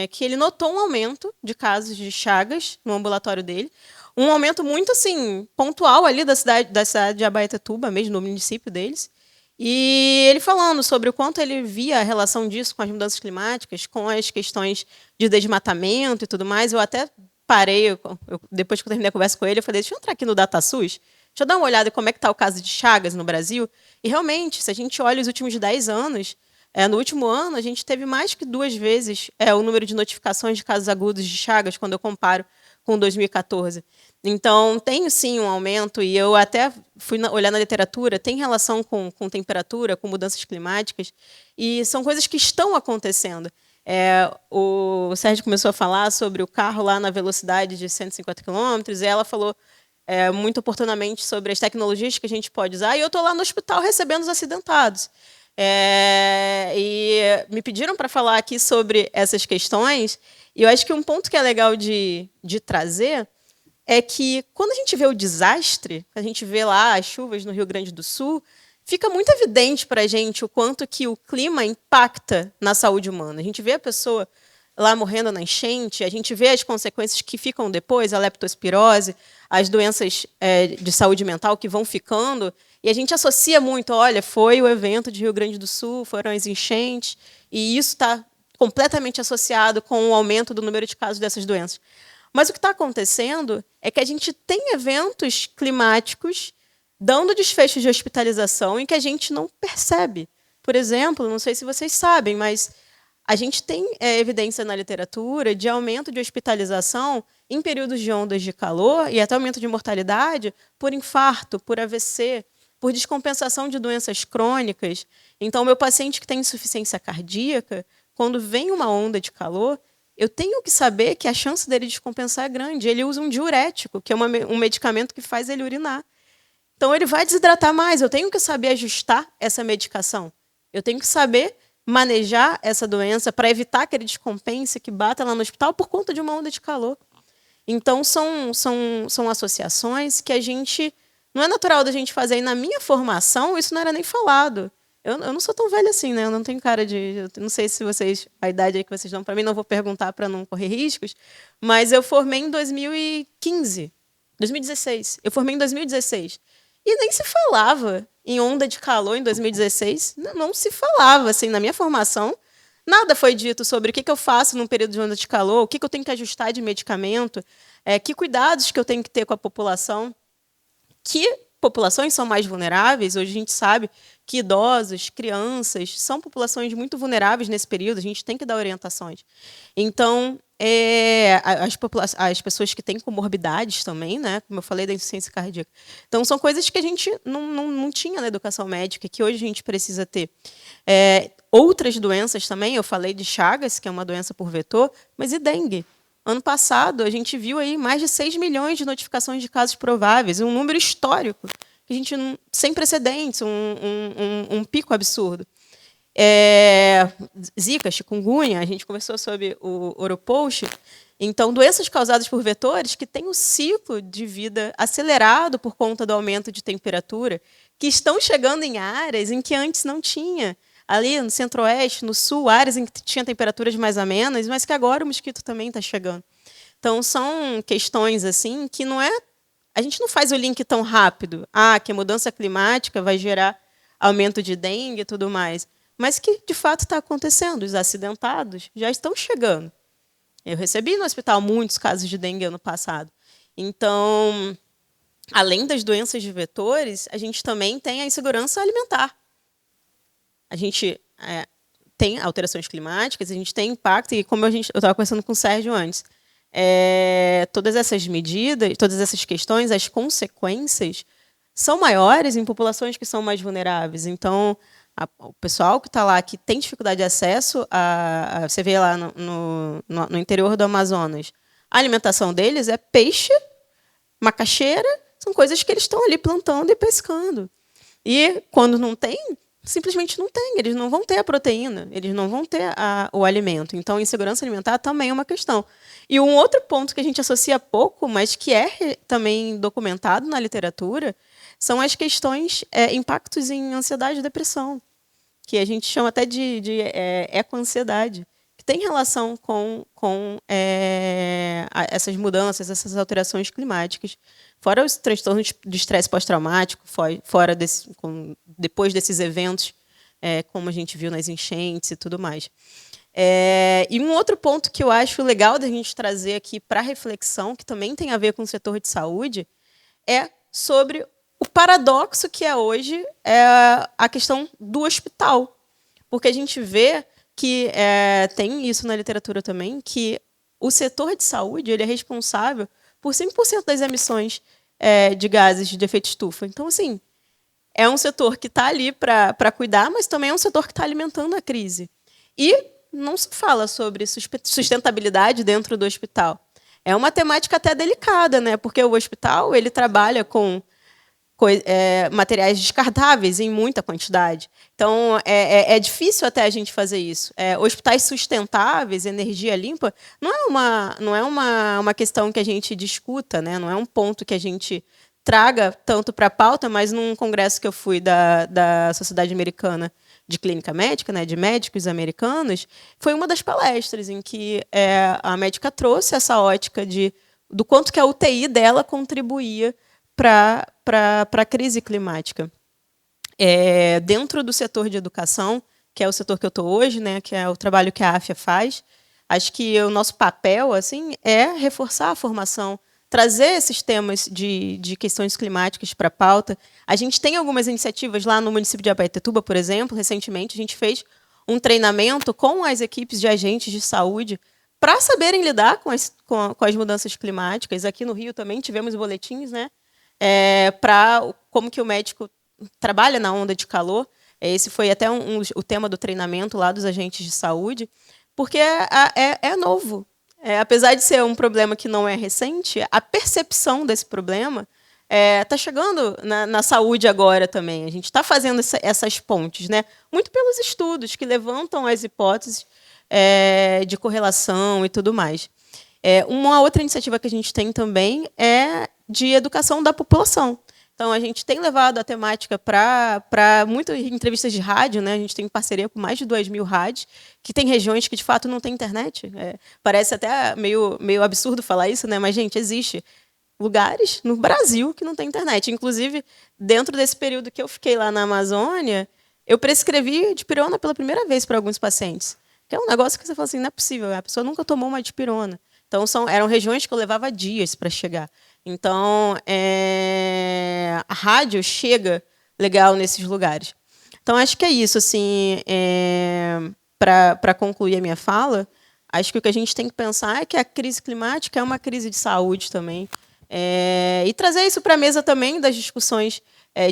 que ele notou um aumento de casos de Chagas no ambulatório dele, um aumento muito assim pontual ali da cidade de Abaetetuba, mesmo no município deles. E ele falando sobre o quanto ele via a relação disso com as mudanças climáticas, com as questões de desmatamento e tudo mais. Eu até parei, depois que eu terminei a conversa com ele, eu falei, deixa eu entrar aqui no DataSUS, deixa eu dar uma olhada em como é que está o caso de Chagas no Brasil. E, realmente, se a gente olha os últimos 10 anos, no último ano, a gente teve mais que 2 vezes o número de notificações de casos agudos de Chagas, quando eu comparo com 2014. Então, tem, sim, um aumento, e eu até fui olhar na literatura, tem relação com temperatura, com mudanças climáticas, e são coisas que estão acontecendo. O Sérgio começou a falar sobre o carro lá na velocidade de 150 km, e ela falou muito oportunamente sobre as tecnologias que a gente pode usar, e eu estou lá no hospital recebendo os acidentados. E me pediram para falar aqui sobre essas questões, e eu acho que um ponto que é legal de trazer é que, quando a gente vê o desastre, a gente vê lá as chuvas no Rio Grande do Sul, fica muito evidente para a gente o quanto que o clima impacta na saúde humana. A gente vê a pessoa lá morrendo na enchente, a gente vê as consequências que ficam depois, a leptospirose, as doenças de saúde mental que vão ficando, e a gente associa muito, olha, foi o evento de Rio Grande do Sul, foram as enchentes, e isso está completamente associado com o aumento do número de casos dessas doenças. Mas o que está acontecendo é que a gente tem eventos climáticos dando desfechos de hospitalização em que a gente não percebe. Por exemplo, não sei se vocês sabem, mas a gente tem evidência na literatura de aumento de hospitalização em períodos de ondas de calor e até aumento de mortalidade por infarto, por AVC, por descompensação de doenças crônicas. Então, meu paciente que tem insuficiência cardíaca, quando vem uma onda de calor, eu tenho que saber que a chance dele descompensar é grande. Ele usa um diurético, que é um medicamento que faz ele urinar. Então, ele vai desidratar mais. Eu tenho que saber ajustar essa medicação. Eu tenho que saber manejar essa doença para evitar que ele descompense, que bata lá no hospital por conta de uma onda de calor. Então, são associações que a gente... Não é natural da gente fazer. E na minha formação, isso não era nem falado. Eu não sou tão velha assim, né? Eu não tenho cara de... Eu não sei se vocês... A idade aí que vocês dão para mim, não vou perguntar para não correr riscos, mas eu formei em 2015. 2016. Eu formei em 2016. E nem se falava em onda de calor em 2016. Não se falava, assim, na minha formação. Nada foi dito sobre o que eu faço num período de onda de calor, o que eu tenho que ajustar de medicamento, que cuidados que eu tenho que ter com a população. Que populações são mais vulneráveis. Hoje a gente sabe que idosos, crianças, são populações muito vulneráveis nesse período, a gente tem que dar orientações. Então, as pessoas que têm comorbidades também, né, como eu falei, da insuficiência cardíaca. Então, são coisas que a gente não tinha na educação médica, que hoje a gente precisa ter. Outras doenças também, eu falei de Chagas, que é uma doença por vetor, mas e dengue? Ano passado, a gente viu aí mais de 6 milhões de notificações de casos prováveis, um número histórico, que a gente sem precedentes, um pico absurdo. Zika, chikungunya, a gente conversou sobre o Oropouche. Então, doenças causadas por vetores que têm um ciclo de vida acelerado por conta do aumento de temperatura, que estão chegando em áreas em que antes não tinha. Ali no centro-oeste, no sul, áreas em que tinha temperaturas mais amenas, mas que agora o mosquito também está chegando. Então, são questões assim que não é... A gente não faz o link tão rápido. Que a mudança climática vai gerar aumento de dengue e tudo mais. Mas que, de fato, está acontecendo. Os acidentados já estão chegando. Eu recebi no hospital muitos casos de dengue ano passado. Então, além das doenças de vetores, a gente também tem a insegurança alimentar. A gente tem alterações climáticas, a gente tem impacto, e como eu estava conversando com o Sérgio antes, todas essas medidas, todas essas questões, as consequências são maiores em populações que são mais vulneráveis. Então, o pessoal que está lá, que tem dificuldade de acesso, você vê lá no interior do Amazonas, a alimentação deles é peixe, macaxeira, são coisas que eles estão ali plantando e pescando. E, quando não tem, simplesmente não tem, eles não vão ter a proteína, eles não vão ter o alimento. Então, insegurança alimentar também é uma questão. E um outro ponto que a gente associa pouco, mas que é também documentado na literatura, são as questões, impactos em ansiedade e depressão, que a gente chama até de ecoansiedade, que tem relação com essas mudanças, essas alterações climáticas. Fora os transtornos de estresse pós-traumático, depois desses eventos, como a gente viu nas enchentes e tudo mais. E um outro ponto que eu acho legal da gente trazer aqui para reflexão, que também tem a ver com o setor de saúde, é sobre o paradoxo que é hoje a questão do hospital. Porque a gente vê que tem isso na literatura também, que o setor de saúde ele é responsável por 5% das emissões de gases de efeito estufa. Então, assim, é um setor que está ali para cuidar, mas também é um setor que está alimentando a crise. E não se fala sobre sustentabilidade dentro do hospital. É uma temática até delicada, né? Porque o hospital ele trabalha com materiais descartáveis em muita quantidade. Então, é difícil até a gente fazer isso. Hospitais sustentáveis, energia limpa, não é uma questão que a gente discuta, né? Não é um ponto que a gente traga tanto para a pauta, mas num congresso que eu fui da Sociedade Americana de Clínica Médica, né, de médicos americanos, foi uma das palestras em que a médica trouxe essa ótica do quanto que a UTI dela contribuía para a crise climática. Dentro do setor de educação, que é o setor que eu estou hoje, né, que é o trabalho que a AFIA faz, acho que o nosso papel assim, é reforçar a formação, trazer esses temas de questões climáticas para a pauta. A gente tem algumas iniciativas lá no município de Abaetetuba, por exemplo. Recentemente, a gente fez um treinamento com as equipes de agentes de saúde para saberem lidar com as mudanças climáticas. Aqui no Rio também tivemos boletins, né, para como que o médico trabalha na onda de calor. Esse foi até o tema do treinamento lá dos agentes de saúde, porque é novo. Apesar de ser um problema que não é recente, a percepção desse problema está chegando na saúde agora também. A gente está fazendo essas pontes, né? Muito pelos estudos que levantam as hipóteses de correlação e tudo mais. Uma outra iniciativa que a gente tem também é de educação da população. Então, a gente tem levado a temática para muitas entrevistas de rádio, né? A gente tem parceria com mais de 2.000 rádios, que tem regiões que, de fato, não tem internet. Parece até meio absurdo falar isso, né? Mas, gente, existe lugares no Brasil que não tem internet. Inclusive, dentro desse período que eu fiquei lá na Amazônia, eu prescrevi dipirona pela primeira vez para alguns pacientes. Que é um negócio que você fala assim, não é possível, a pessoa nunca tomou uma dipirona. Então, eram regiões que eu levava dias para chegar. Então, a rádio chega legal nesses lugares. Então, acho que é isso. Assim, para concluir a minha fala, acho que o que a gente tem que pensar é que a crise climática é uma crise de saúde também. E trazer isso para a mesa também das discussões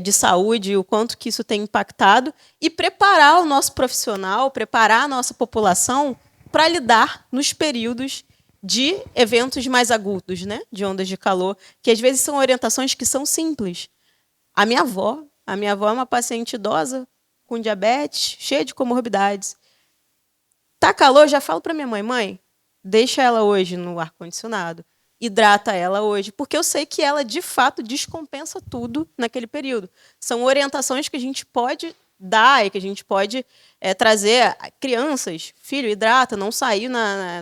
de saúde, o quanto que isso tem impactado, e preparar o nosso profissional, preparar a nossa população para lidar nos períodos de eventos mais agudos, né? De ondas de calor, que às vezes são orientações que são simples. A minha avó é uma paciente idosa, com diabetes, cheia de comorbidades. Tá calor, já falo para minha mãe, deixa ela hoje no ar-condicionado, hidrata ela hoje, porque eu sei que ela, de fato, descompensa tudo naquele período. São orientações que a gente pode dar e que a gente pode trazer crianças, filho, hidrata, não sair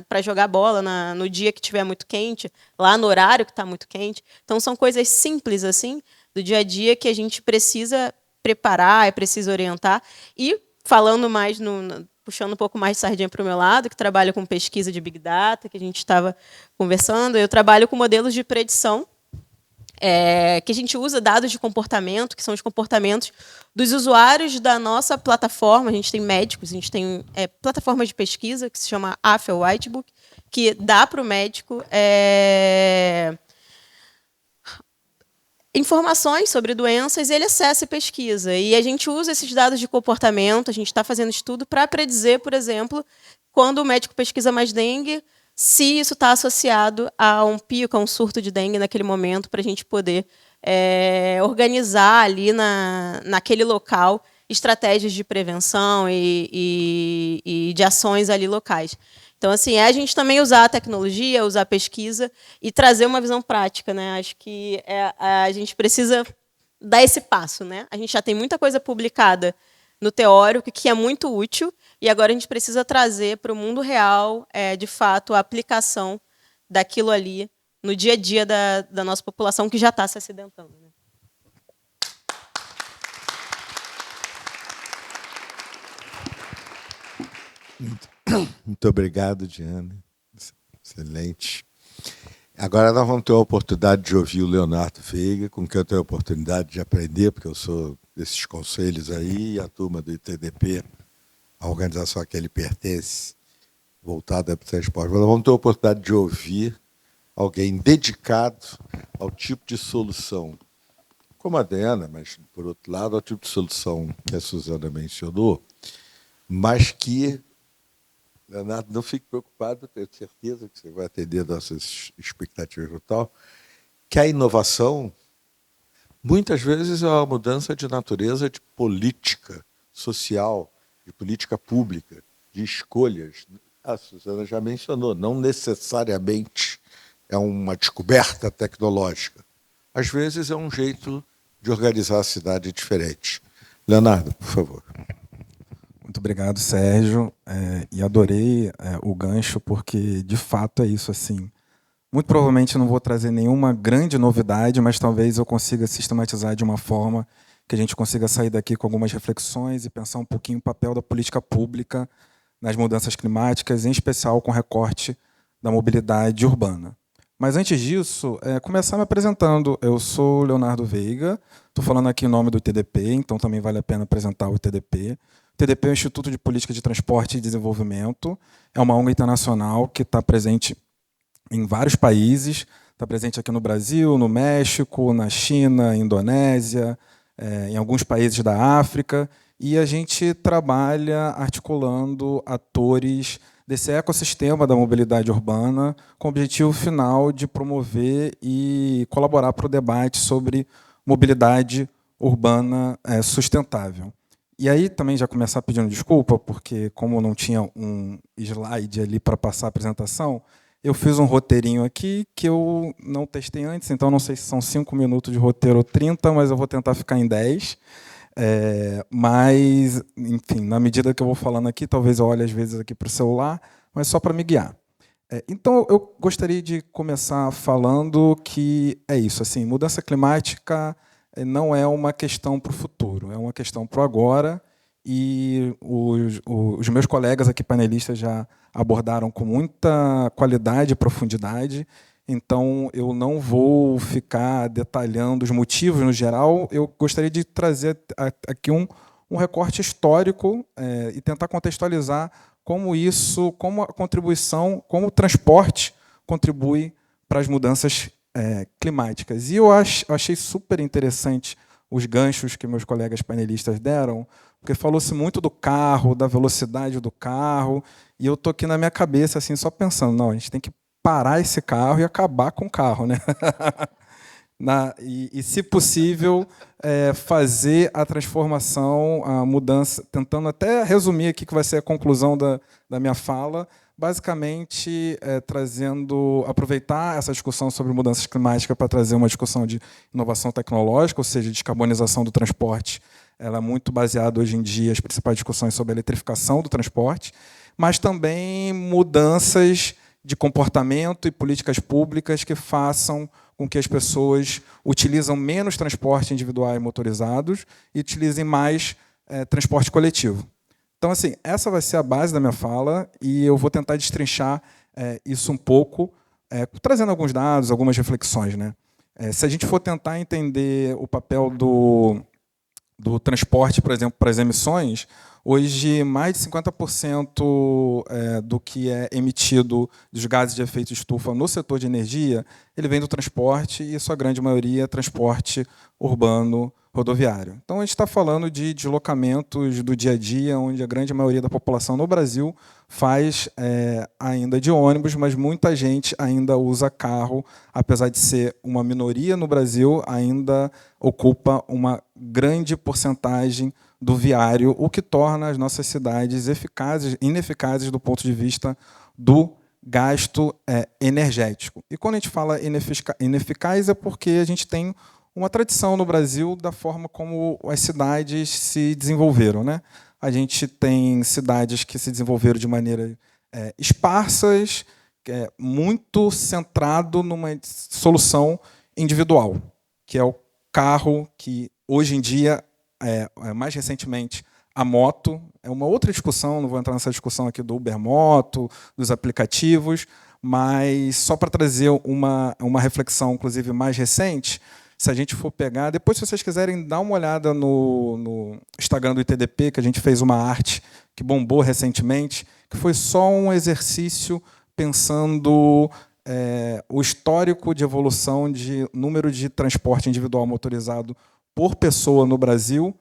para jogar bola no dia que estiver muito quente, lá no horário que está muito quente. Então, são coisas simples assim do dia a dia que a gente precisa preparar, precisa orientar. E, falando mais, puxando um pouco mais de sardinha para o meu lado, que trabalho com pesquisa de Big Data, que a gente estava conversando, eu trabalho com modelos de predição, que a gente usa dados de comportamento, que são os comportamentos dos usuários da nossa plataforma. A gente tem médicos, a gente tem plataformas de pesquisa, que se chama AFIA Whitebook, que dá para o médico informações sobre doenças e ele acessa e pesquisa. E a gente usa esses dados de comportamento, a gente está fazendo estudo para predizer, por exemplo, quando o médico pesquisa mais dengue, se isso está associado a um pico, a um surto de dengue naquele momento, para a gente poder organizar ali naquele local estratégias de prevenção e de ações ali locais. Então, assim, é a gente também usar a tecnologia, usar a pesquisa e trazer uma visão prática, né? Acho que a gente precisa dar esse passo, né? A gente já tem muita coisa publicada no teórico, que é muito útil, e agora a gente precisa trazer para o mundo real, de fato, a aplicação daquilo ali no dia a dia da nossa população que já está se acidentando. Né? Muito obrigado, Diana. Excelente. Agora nós vamos ter a oportunidade de ouvir o Leonardo Veiga, com quem eu tenho a oportunidade de aprender, porque eu sou desses conselhos aí, e a turma do ITDP, a organização a que ele pertence, voltada para o transporte. Nós vamos ter a oportunidade de ouvir alguém dedicado ao tipo de solução, como a Diana, mas, por outro lado, ao tipo de solução que a Suzana mencionou, mas que, Leonardo, não fique preocupado, tenho certeza que você vai atender nossas expectativas e tal, que a inovação, muitas vezes, é uma mudança de natureza de política social, de política pública, de escolhas. A Suzana já mencionou, não necessariamente é uma descoberta tecnológica. Às vezes é um jeito de organizar a cidade diferente. Leonardo, por favor. Muito obrigado, Sérgio. E adorei o gancho, porque, de fato, é isso. Assim. Muito provavelmente não vou trazer nenhuma grande novidade, mas talvez eu consiga sistematizar de uma forma que a gente consiga sair daqui com algumas reflexões e pensar um pouquinho o papel da política pública nas mudanças climáticas, em especial com o recorte da mobilidade urbana. Mas, antes disso, começar me apresentando. Eu sou Leonardo Veiga, estou falando aqui em nome do ITDP, então também vale a pena apresentar o ITDP. O ITDP é o Instituto de Política de Transporte e Desenvolvimento, é uma ONG internacional que está presente em vários países, está presente aqui no Brasil, no México, na China, Indonésia, em alguns países da África, e a gente trabalha articulando atores desse ecossistema da mobilidade urbana com o objetivo final de promover e colaborar para o debate sobre mobilidade urbana sustentável. E aí também já começar pedindo desculpa, porque como não tinha um slide ali para passar a apresentação, eu fiz um roteirinho aqui que eu não testei antes, então não sei se são 5 minutos de roteiro ou 30, mas eu vou tentar ficar em 10. Mas, enfim, na medida que eu vou falando aqui, talvez eu olhe às vezes aqui para o celular, mas só para me guiar. Então, eu gostaria de começar falando que é isso, assim, mudança climática não é uma questão para o futuro, é uma questão para o agora, e os meus colegas aqui panelistas já abordaram com muita qualidade e profundidade, então eu não vou ficar detalhando os motivos no geral, eu gostaria de trazer aqui um recorte histórico e tentar contextualizar como isso, como a contribuição, como o transporte contribui para as mudanças climáticas. E eu achei super interessante os ganchos que meus colegas panelistas deram, porque falou-se muito do carro, da velocidade do carro, e eu estou aqui na minha cabeça assim, só pensando, não, a gente tem que parar esse carro e acabar com o carro, né? E, se possível, fazer a transformação, a mudança, tentando até resumir aqui, que vai ser a conclusão da minha fala, basicamente aproveitar essa discussão sobre mudanças climáticas para trazer uma discussão de inovação tecnológica, ou seja, descarbonização do transporte. Ela é muito baseada hoje em dia, as principais discussões sobre a eletrificação do transporte, mas também mudanças de comportamento e políticas públicas que façam com que as pessoas utilizem menos transporte individual e motorizados e utilizem mais transporte coletivo. Então, assim, essa vai ser a base da minha fala e eu vou tentar destrinchar isso um pouco, trazendo alguns dados, algumas reflexões. Né? Se a gente for tentar entender o papel do transporte, por exemplo, para as emissões, hoje mais de 50% do que é emitido dos gases de efeito estufa no setor de energia, ele vem do transporte e, sua grande maioria, é transporte urbano rodoviário. Então, a gente está falando de deslocamentos do dia a dia, onde a grande maioria da população no Brasil faz ainda de ônibus, mas muita gente ainda usa carro, apesar de ser uma minoria no Brasil, ainda ocupa uma grande porcentagem do viário, o que torna as nossas cidades ineficazes do ponto de vista do gasto energético. E quando a gente fala ineficaz é porque a gente tem uma tradição no Brasil da forma como as cidades se desenvolveram, né? A gente tem cidades que se desenvolveram de maneira esparsas, muito centrado numa solução individual, que é o carro, que hoje em dia, mais recentemente, a moto. É uma outra discussão, não vou entrar nessa discussão aqui do Uber Moto, dos aplicativos, mas só para trazer uma reflexão, inclusive, mais recente. Se a gente for pegar, depois, se vocês quiserem dar uma olhada no Instagram do ITDP, que a gente fez uma arte que bombou recentemente, que foi só um exercício pensando o histórico de evolução de número de transporte individual motorizado por pessoa no Brasil,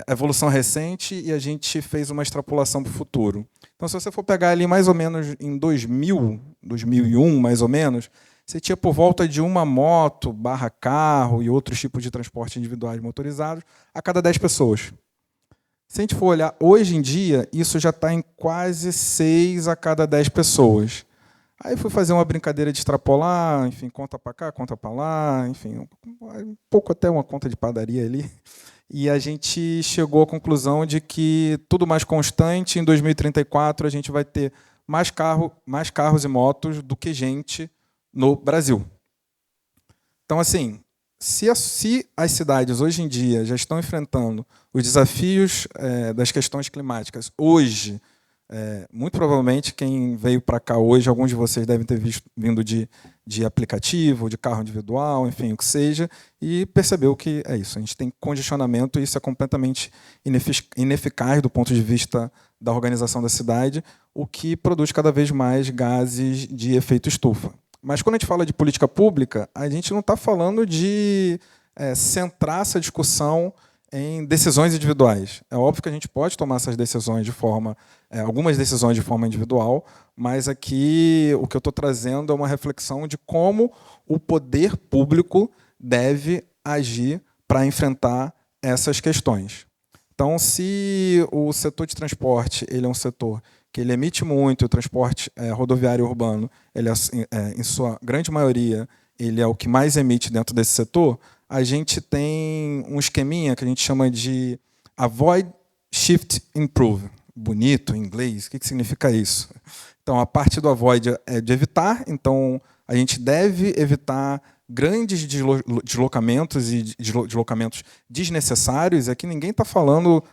a evolução recente, e a gente fez uma extrapolação para o futuro. Então, se você for pegar ali mais ou menos em 2000, 2001, mais ou menos, você tinha por volta de uma moto, carro e outros tipos de transporte individuais motorizados a cada 10 pessoas. Se a gente for olhar hoje em dia, isso já está em quase 6 a cada 10 pessoas. Aí fui fazer uma brincadeira de extrapolar, enfim, conta para cá, conta para lá, enfim, um pouco até uma conta de padaria ali. E a gente chegou à conclusão de que, tudo mais constante, em 2034 a gente vai ter mais carros e motos do que gente no Brasil. Então, assim, se as cidades hoje em dia já estão enfrentando os desafios das questões climáticas, hoje, muito provavelmente quem veio para cá hoje, alguns de vocês devem ter vindo de aplicativo, de carro individual, enfim, o que seja, e percebeu que é isso. A gente tem congestionamento e isso é completamente ineficaz do ponto de vista da organização da cidade, o que produz cada vez mais gases de efeito estufa. Mas quando a gente fala de política pública, a gente não está falando de centrar essa discussão em decisões individuais. É óbvio que a gente pode tomar essas decisões algumas decisões de forma individual, mas aqui o que eu estou trazendo é uma reflexão de como o poder público deve agir para enfrentar essas questões. Então, se o setor de transporte ele é um setor que ele emite muito, o transporte rodoviário urbano, ele em sua grande maioria, ele é o que mais emite dentro desse setor, a gente tem um esqueminha que a gente chama de Avoid, Shift, Improve. Bonito em inglês, o que significa isso? Então, a parte do avoid é de evitar, então a gente deve evitar grandes deslocamentos e deslocamentos desnecessários. Aqui ninguém está falando,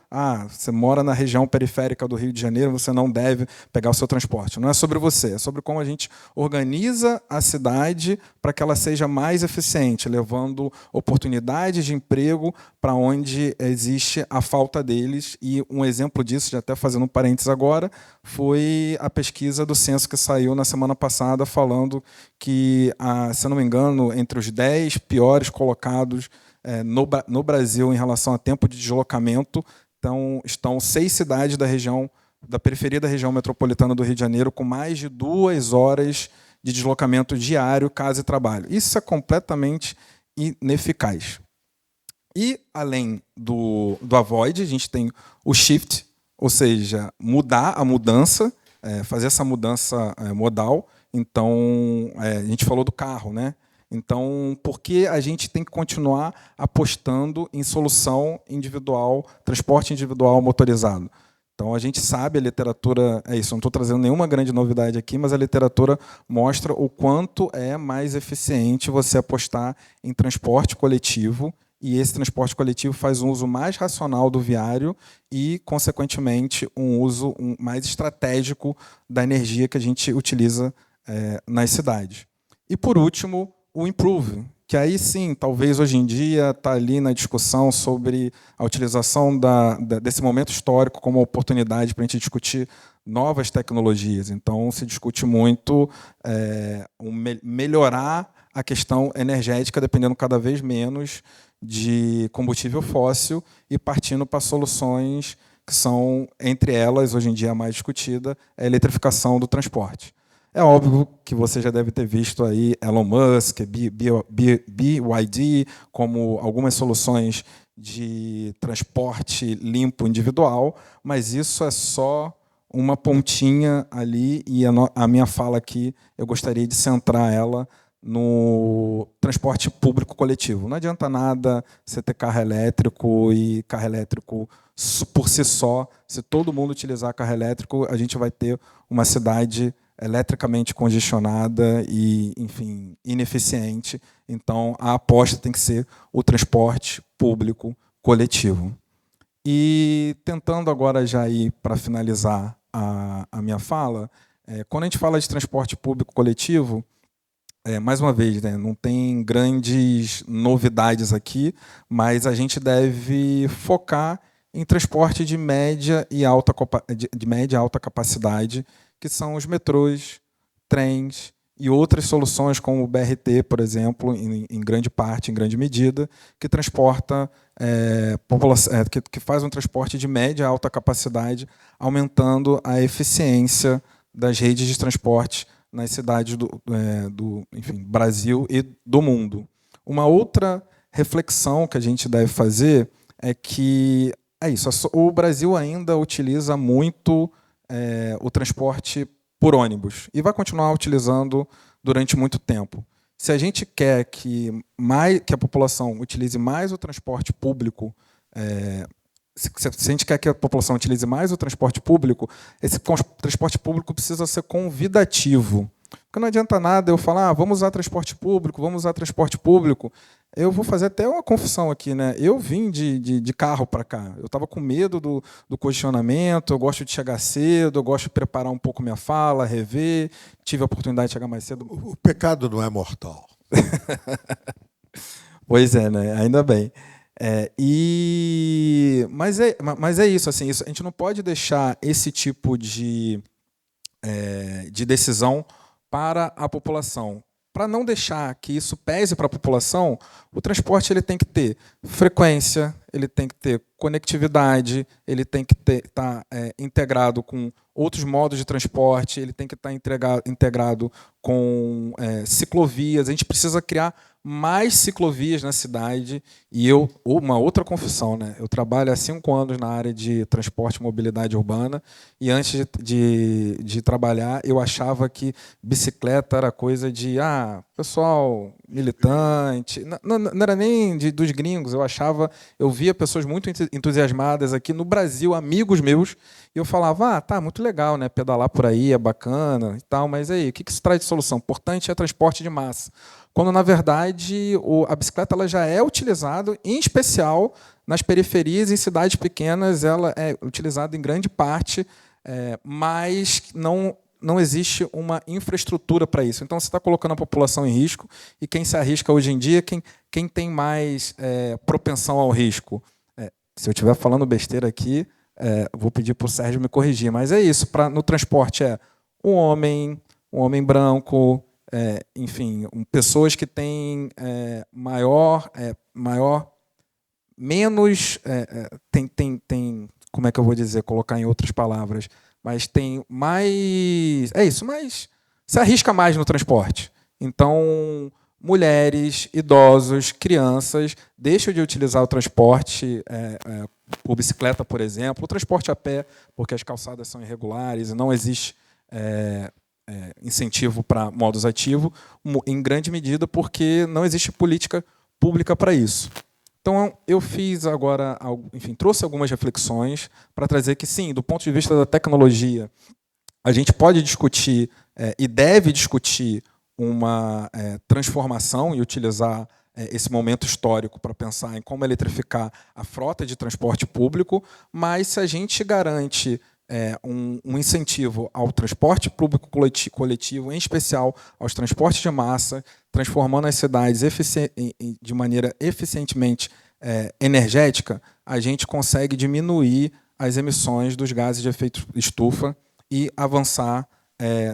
você mora na região periférica do Rio de Janeiro, você não deve pegar o seu transporte. Não é sobre você, é sobre como a gente organiza a cidade para que ela seja mais eficiente, levando oportunidades de emprego para onde existe a falta deles. E um exemplo disso, já até fazendo um parênteses agora, foi a pesquisa do censo que saiu na semana passada, falando que, se eu não me engano, entre os 10 piores colocados no Brasil em relação a tempo de deslocamento, estão 6 cidades da periferia da região metropolitana do Rio de Janeiro com mais de 2 horas de deslocamento diário, casa e trabalho. Isso é completamente ineficaz. E, além do avoid, a gente tem o shift, ou seja, fazer essa mudança modal. Então, a gente falou do carro, né? Então, por que a gente tem que continuar apostando em solução individual, transporte individual motorizado? Então, a gente sabe, a literatura é isso, não estou trazendo nenhuma grande novidade aqui, mas a literatura mostra o quanto é mais eficiente você apostar em transporte coletivo, e esse transporte coletivo faz um uso mais racional do viário e, consequentemente, um uso mais estratégico da energia que a gente utiliza nas cidades. E, por último, o improve, que aí sim, talvez hoje em dia está ali na discussão sobre a utilização desse momento histórico como oportunidade para a gente discutir novas tecnologias. Então, se discute muito melhorar a questão energética, dependendo cada vez menos de combustível fóssil e partindo para soluções que são, entre elas, hoje em dia a mais discutida, a eletrificação do transporte. É óbvio que você já deve ter visto aí Elon Musk, BYD, como algumas soluções de transporte limpo individual, mas isso é só uma pontinha ali, e a minha fala aqui, eu gostaria de centrar ela no transporte público coletivo. Não adianta nada você ter carro elétrico e carro elétrico por si só. Se todo mundo utilizar carro elétrico, a gente vai ter uma cidade eletricamente congestionada e, enfim, ineficiente. Então, a aposta tem que ser o transporte público coletivo. E tentando agora já ir para finalizar a minha fala, quando a gente fala de transporte público coletivo, mais uma vez, né, não tem grandes novidades aqui, mas a gente deve focar em transporte de média e alta capacidade, que são os metrôs, trens e outras soluções como o BRT, por exemplo, em grande parte, em grande medida, que transporta que faz um transporte de média e alta capacidade, aumentando a eficiência das redes de transporte nas cidades do Brasil e do mundo. Uma outra reflexão que a gente deve fazer é que o Brasil ainda utiliza muito o transporte por ônibus e vai continuar utilizando durante muito tempo. Se a gente quer que a população utilize mais o transporte público, se a gente quer que a população utilize mais o transporte público, esse transporte público precisa ser convidativo. Porque não adianta nada eu falar, vamos usar transporte público, vamos usar transporte público. Eu vou fazer até uma confissão aqui, né? Eu vim de carro para cá. Eu estava com medo do congestionamento, eu gosto de chegar cedo, eu gosto de preparar um pouco minha fala, rever. Tive a oportunidade de chegar mais cedo. O pecado não é mortal. Pois é, né? Ainda bem. Mas é isso, assim, a gente não pode deixar esse tipo de decisão para a população. Para não deixar que isso pese para a população, o transporte ele tem que ter frequência, ele tem que ter conectividade, ele tem que estar integrado com outros modos de transporte, ele tem que estar integrado com ciclovias. A gente precisa criar mais ciclovias na cidade. E uma outra confissão, né? Eu trabalho há 5 anos na área de transporte e mobilidade urbana, e antes de trabalhar, eu achava que bicicleta era coisa de pessoal militante. Não era nem dos gringos. Eu via pessoas muito entusiasmadas aqui no Brasil, amigos meus, e eu falava, tá, muito legal, né? Pedalar por aí é bacana e tal, mas aí, o que isso traz de solução? O importante é transporte de massa. Quando, na verdade, a bicicleta ela já é utilizada, em especial nas periferias e em cidades pequenas, ela é utilizada em grande parte, mas não existe uma infraestrutura para isso. Então, você está colocando a população em risco, e quem se arrisca hoje em dia, quem tem mais propensão ao risco? Se eu estiver falando besteira aqui, vou pedir para o Sérgio me corrigir, mas é isso. No transporte um homem branco, enfim, pessoas que têm como é que eu vou dizer, colocar em outras palavras, mas tem mais, mas se arrisca mais no transporte. Então, mulheres, idosos, crianças deixam de utilizar o transporte por bicicleta, por exemplo, o transporte a pé, porque as calçadas são irregulares e não existe incentivo para modos ativos, em grande medida porque não existe política pública para isso. Então, eu fiz agora, trouxe algumas reflexões para trazer que, sim, do ponto de vista da tecnologia, a gente pode discutir e deve discutir uma transformação e utilizar esse momento histórico para pensar em como eletrificar a frota de transporte público, mas se a gente garante um incentivo ao transporte público coletivo, em especial aos transportes de massa, transformando as cidades de maneira eficientemente energética, a gente consegue diminuir as emissões dos gases de efeito estufa e avançar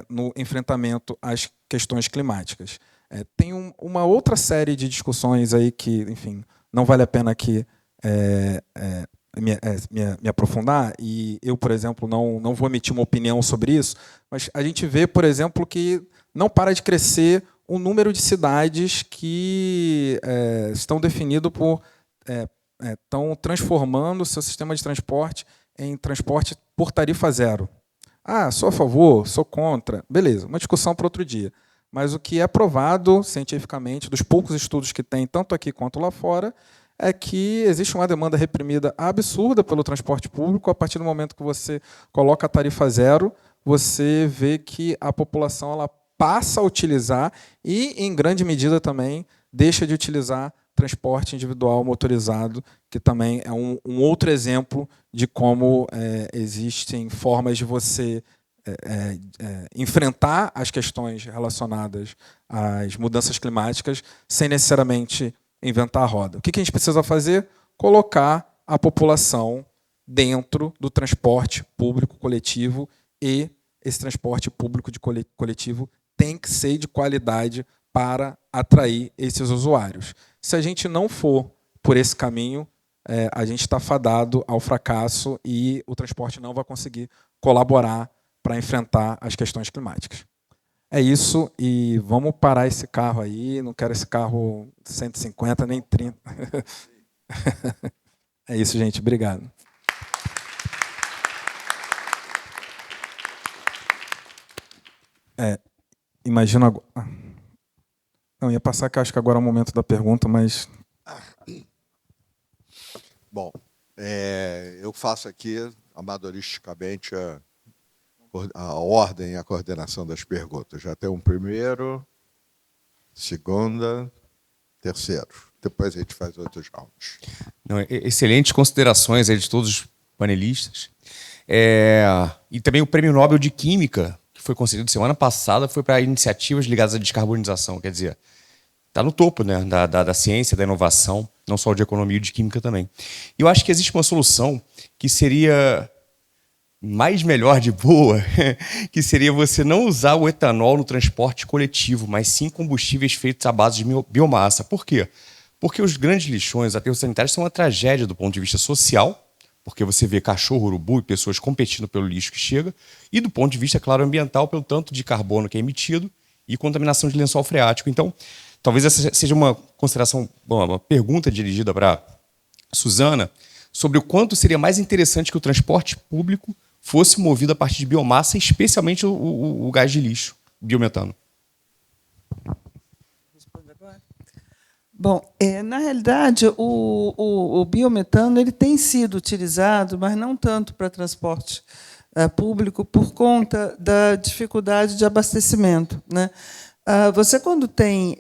no enfrentamento às questões climáticas. Tem uma outra série de discussões aí que, enfim, não vale a pena aqui me aprofundar, e eu, por exemplo, não vou emitir uma opinião sobre isso, mas a gente vê, por exemplo, que não para de crescer o número de cidades que estão definidos por... estão transformando o seu sistema de transporte em transporte por tarifa zero. Ah, sou a favor, sou contra. Beleza, uma discussão para outro dia. Mas o que é provado cientificamente, dos poucos estudos que tem, tanto aqui quanto lá fora, é que existe uma demanda reprimida absurda pelo transporte público. A partir do momento que você coloca a tarifa zero, você vê que a população ela passa a utilizar e, em grande medida, também deixa de utilizar transporte individual motorizado, que também é um outro exemplo de como existem formas de você enfrentar as questões relacionadas às mudanças climáticas sem necessariamente inventar a roda. O que a gente precisa fazer? Colocar a população dentro do transporte público coletivo, e esse transporte público de coletivo tem que ser de qualidade para atrair esses usuários. Se a gente não for por esse caminho, a gente está fadado ao fracasso e o transporte não vai conseguir colaborar para enfrentar as questões climáticas. É isso, e vamos parar esse carro aí, não quero esse carro 150 nem 30. É isso, gente, obrigado. Imagino agora... Não, ia passar que acho que agora é o momento da pergunta, mas... Bom, eu faço aqui, amadoristicamente, a ordem e a coordenação das perguntas. Já tem um primeiro, segunda, terceiro. Depois a gente faz outros rounds. Não, excelentes considerações aí de todos os panelistas. E também o Prêmio Nobel de Química, que foi concedido semana passada, foi para iniciativas ligadas à descarbonização. Quer dizer, está no topo, né, da ciência, da inovação, não só de economia e de química também. E eu acho que existe uma solução que seria mais melhor de boa, que seria você não usar o etanol no transporte coletivo, mas sim combustíveis feitos à base de biomassa. Por quê? Porque os grandes lixões, aterros sanitários, são uma tragédia do ponto de vista social, porque você vê cachorro, urubu e pessoas competindo pelo lixo que chega, e do ponto de vista, claro, ambiental, pelo tanto de carbono que é emitido e contaminação de lençol freático. Então, talvez essa seja uma consideração, uma pergunta dirigida para Suzana, sobre o quanto seria mais interessante que o transporte público fosse movido a partir de biomassa, especialmente o gás de lixo, biometano. Bom, na realidade, o biometano ele tem sido utilizado, mas não tanto para transporte público, por conta da dificuldade de abastecimento, né? Você, quando tem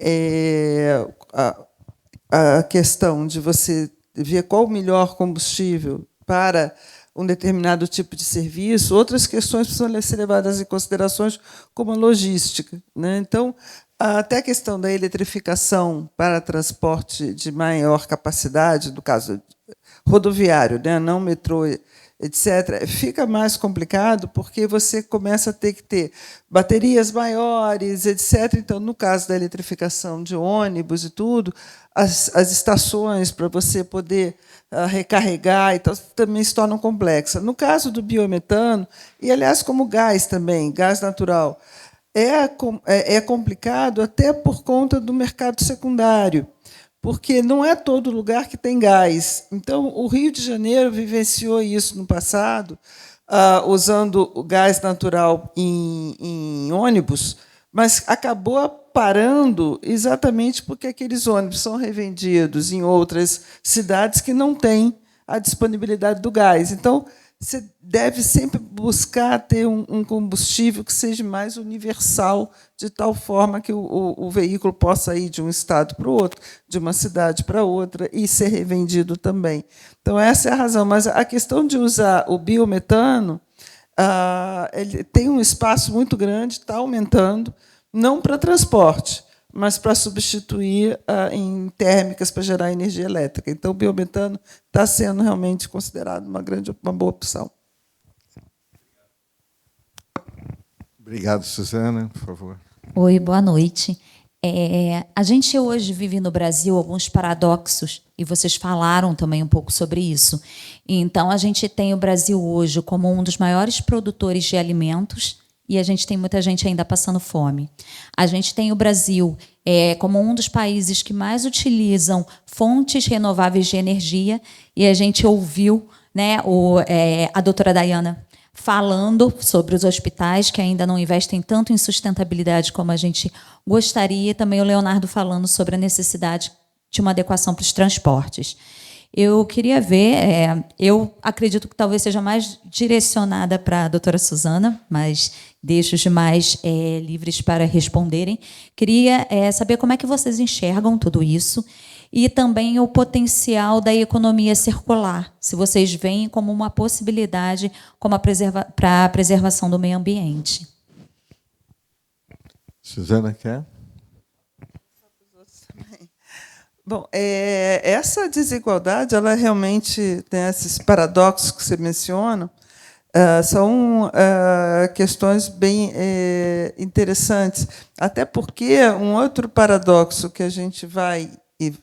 a questão de você ver qual o melhor combustível para um determinado tipo de serviço, outras questões precisam ser levadas em considerações, como a logística, né? Então, até a questão da eletrificação para transporte de maior capacidade, no caso rodoviário, né, não metrô, etc., fica mais complicado, porque você começa a ter que ter baterias maiores, etc. Então, no caso da eletrificação de ônibus e tudo, as estações para você poder recarregar, então, também se tornam complexas. No caso do biometano, e, aliás, como gás também, gás natural, é complicado até por conta do mercado secundário, porque não é todo lugar que tem gás. Então, o Rio de Janeiro vivenciou isso no passado, usando o gás natural em ônibus, mas acabou parando exatamente porque aqueles ônibus são revendidos em outras cidades que não têm a disponibilidade do gás. Então, você deve sempre buscar ter um combustível que seja mais universal, de tal forma que o veículo possa ir de um estado para o outro, de uma cidade para outra, e ser revendido também. Então, essa é a razão. Mas a questão de usar o biometano, ele tem um espaço muito grande, está aumentando, não para transporte, mas para substituir em térmicas para gerar energia elétrica. Então, o biometano está sendo realmente considerado uma boa opção. Obrigado, Suzana, por favor. Oi, boa noite. A gente hoje vive no Brasil alguns paradoxos, e vocês falaram também um pouco sobre isso. Então, a gente tem o Brasil hoje como um dos maiores produtores de alimentos, e a gente tem muita gente ainda passando fome. A gente tem o Brasil como um dos países que mais utilizam fontes renováveis de energia, e a gente ouviu, né, a doutora Dayana falando sobre os hospitais que ainda não investem tanto em sustentabilidade como a gente gostaria, e também o Leonardo falando sobre a necessidade de uma adequação para os transportes. Eu queria ver, eu acredito que talvez seja mais direcionada para a doutora Suzana, mas deixo os demais livres para responderem. Queria saber como é que vocês enxergam tudo isso e também o potencial da economia circular, se vocês veem como uma possibilidade para a preservação do meio ambiente. Suzana, quer? Bom, essa desigualdade, ela realmente tem esses paradoxos que você menciona, são questões bem interessantes, até porque um outro paradoxo que a gente vai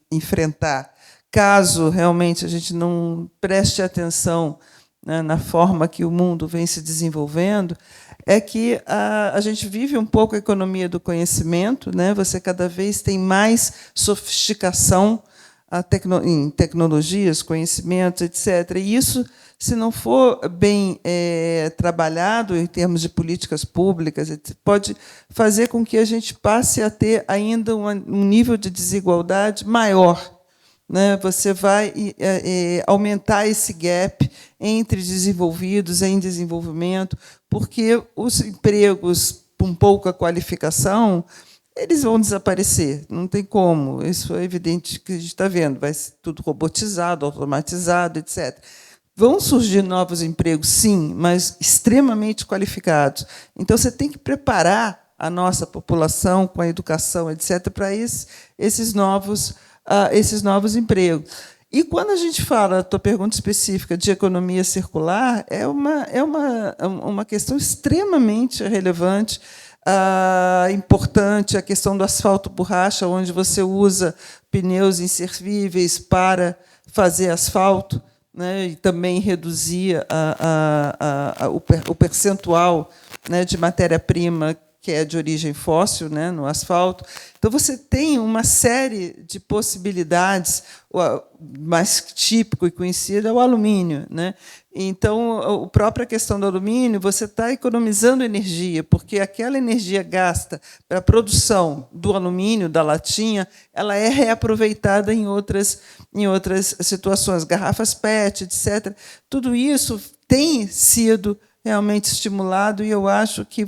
enfrentar, caso realmente a gente não preste atenção, né, na forma que o mundo vem se desenvolvendo, é que a gente vive um pouco a economia do conhecimento, né? Você cada vez tem mais sofisticação em tecnologias, conhecimentos, etc. E isso, se não for bem trabalhado em termos de políticas públicas, pode fazer com que a gente passe a ter ainda um nível de desigualdade maior, né? Você vai aumentar esse gap entre desenvolvidos e em desenvolvimento, porque os empregos com pouca qualificação, eles vão desaparecer, não tem como. Isso é evidente que a gente está vendo, vai ser tudo robotizado, automatizado, etc. Vão surgir novos empregos, sim, mas extremamente qualificados. Então, você tem que preparar a nossa população com a educação, etc., para esses novos empregos. E quando a gente fala, a tua pergunta específica de economia circular, é uma questão extremamente relevante, importante, a questão do asfalto borracha, onde você usa pneus inservíveis para fazer asfalto, né, e também reduzir o percentual, né, de matéria-prima que é de origem fóssil, né, no asfalto. Então, você tem uma série de possibilidades. O mais típico e conhecido é o alumínio, né? Então, a própria questão do alumínio, você está economizando energia, porque aquela energia gasta para a produção do alumínio, da latinha, ela é reaproveitada em outras situações, garrafas PET, etc. Tudo isso tem sido realmente estimulado, e eu acho que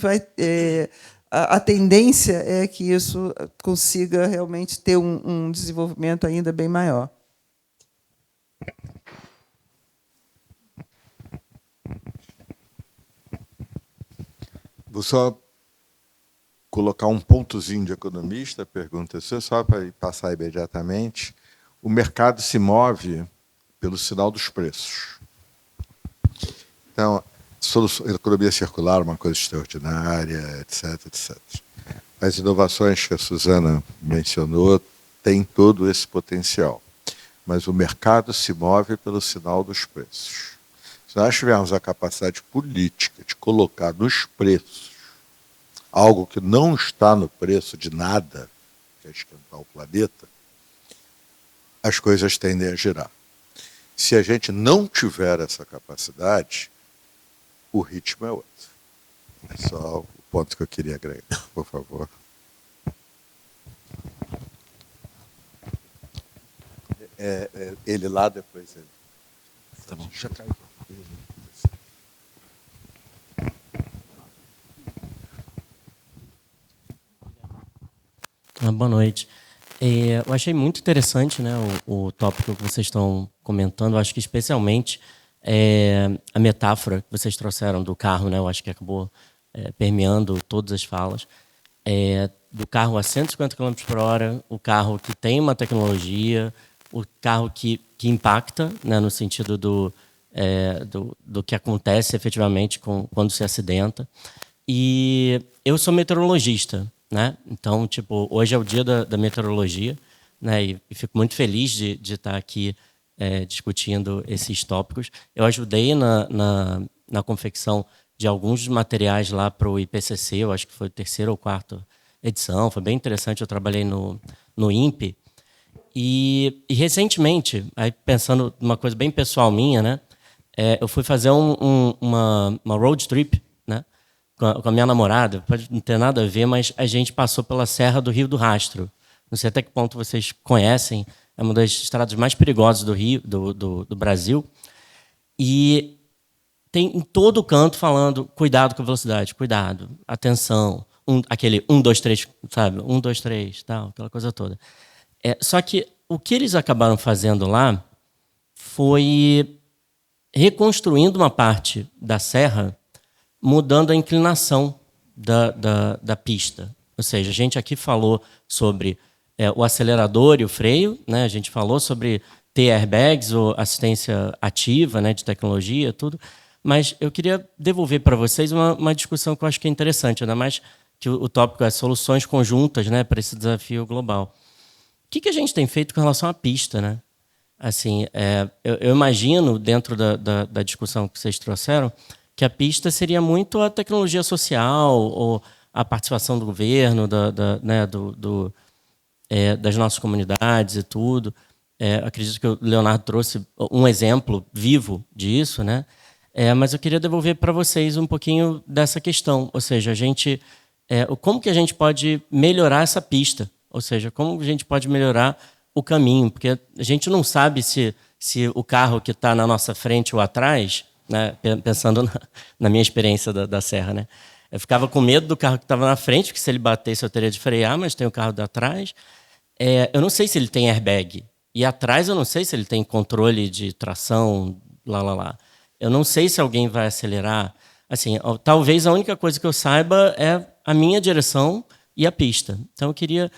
a tendência é que isso consiga realmente ter um desenvolvimento ainda bem maior. Vou só colocar um pontozinho de economista, pergunta só para passar imediatamente. O mercado se move pelo sinal dos preços. Então, a economia circular é uma coisa extraordinária, etc., etc. As inovações que a Suzana mencionou têm todo esse potencial. Mas o mercado se move pelo sinal dos preços. Se nós tivermos a capacidade política de colocar nos preços algo que não está no preço de nada, que é esquentar o planeta, as coisas tendem a girar. Se a gente não tiver essa capacidade, o ritmo é outro. É só o ponto que eu queria agregar, por favor. Ele lá, depois ele. Tá bom. Já caiu. Boa noite. Eu achei muito interessante, né, o tópico que vocês estão comentando. Eu acho que especialmente a metáfora que vocês trouxeram do carro, né, eu acho que acabou permeando todas as falas. Do carro a 150 km por hora, o carro que tem uma tecnologia, o carro que impacta, né, no sentido do que acontece efetivamente quando se acidenta. E eu sou meteorologista, né? Então, tipo, hoje é o dia da meteorologia, né? E fico muito feliz de estar aqui discutindo esses tópicos. Eu ajudei na confecção de alguns dos materiais lá para o IPCC, eu acho que foi a 3ª ou 4ª edição, foi bem interessante, eu trabalhei no INPE. E recentemente, aí pensando numa coisa bem pessoal minha, né? Eu fui fazer uma road trip, né? Com a minha namorada, pode não ter nada a ver, mas a gente passou pela Serra do Rio do Rastro. Não sei até que ponto vocês conhecem, é uma das estradas mais perigosas do Rio, do Brasil. E tem em todo canto falando cuidado com a velocidade, cuidado, atenção, aquele 1, 2, 3, sabe? 1, 2, 3, tal, aquela coisa toda. Só que o que eles acabaram fazendo lá foi reconstruindo uma parte da serra, mudando a inclinação da pista. Ou seja, a gente aqui falou sobre o acelerador e o freio, né? A gente falou sobre ter airbags ou assistência ativa, né, de tecnologia, tudo. Mas eu queria devolver para vocês uma discussão que eu acho que é interessante, ainda mais que o tópico é soluções conjuntas, né, para esse desafio global. O que a gente tem feito com relação à pista, né? Assim, eu imagino, dentro da discussão que vocês trouxeram, que a pista seria muito a tecnologia social ou a participação do governo, né, das nossas comunidades e tudo. Acredito que o Leonardo trouxe um exemplo vivo disso, né? Mas eu queria devolver para vocês um pouquinho dessa questão, ou seja, como que a gente pode melhorar essa pista, ou seja, como a gente pode melhorar o caminho, porque a gente não sabe se o carro que está na nossa frente ou atrás, né, pensando na minha experiência da serra, né, eu ficava com medo do carro que estava na frente, porque se ele batesse eu teria de frear, mas tem o carro de atrás. Eu não sei se ele tem airbag, e atrás eu não sei se ele tem controle de tração, lá. Eu não sei se alguém vai acelerar. Assim, talvez a única coisa que eu saiba é a minha direção e a pista. Então, eu queria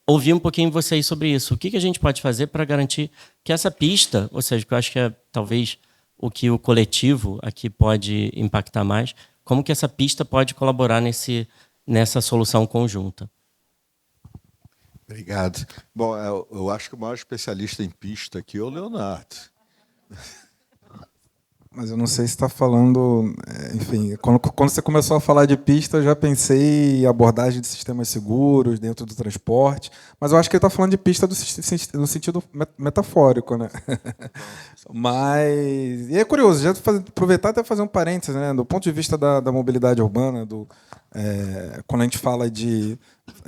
ouvir um pouquinho vocês sobre isso. O que a gente pode fazer para garantir que essa pista, ou seja, que eu acho que é talvez o que o coletivo aqui pode impactar mais, como que essa pista pode colaborar nessa solução conjunta? Obrigado. Bom, eu acho que o maior especialista em pista aqui é o Leonardo. Mas eu não sei se está falando... Enfim, quando você começou a falar de pista, eu já pensei em abordagem de sistemas seguros dentro do transporte, mas eu acho que ele está falando de pista no sentido metafórico, né? Mas... E é curioso, já aproveitar até fazer um parênteses, né? Do ponto de vista da mobilidade urbana, quando a gente fala de...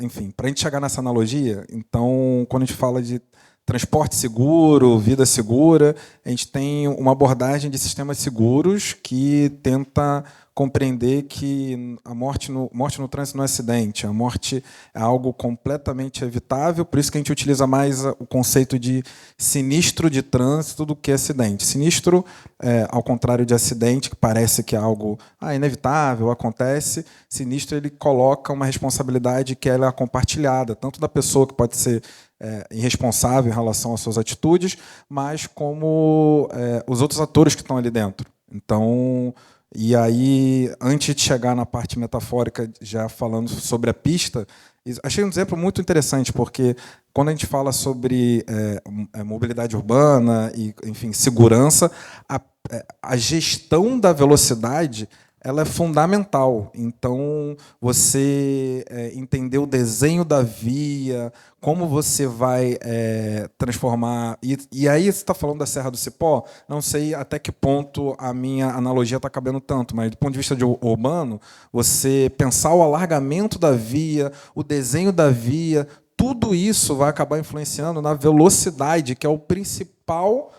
Enfim, para a gente chegar nessa analogia, então, quando a gente fala de transporte seguro, vida segura, a gente tem uma abordagem de sistemas seguros que tenta compreender que a morte no trânsito não é acidente, a morte é algo completamente evitável, por isso que a gente utiliza mais o conceito de sinistro de trânsito do que acidente. Sinistro, ao contrário de acidente, que parece que é algo inevitável, acontece, sinistro ele coloca uma responsabilidade que ela é compartilhada, tanto da pessoa que pode ser irresponsável em relação às suas atitudes, mas como os outros atores que estão ali dentro. Então, e aí, antes de chegar na parte metafórica, já falando sobre a pista, achei um exemplo muito interessante, porque quando a gente fala sobre mobilidade urbana e, enfim, segurança, a gestão da velocidade ela é fundamental. Então, você entender o desenho da via, como você vai transformar... E aí você está falando da Serra do Cipó, não sei até que ponto a minha analogia está cabendo tanto, mas do ponto de vista urbano, você pensar o alargamento da via, o desenho da via, tudo isso vai acabar influenciando na velocidade, que é o principal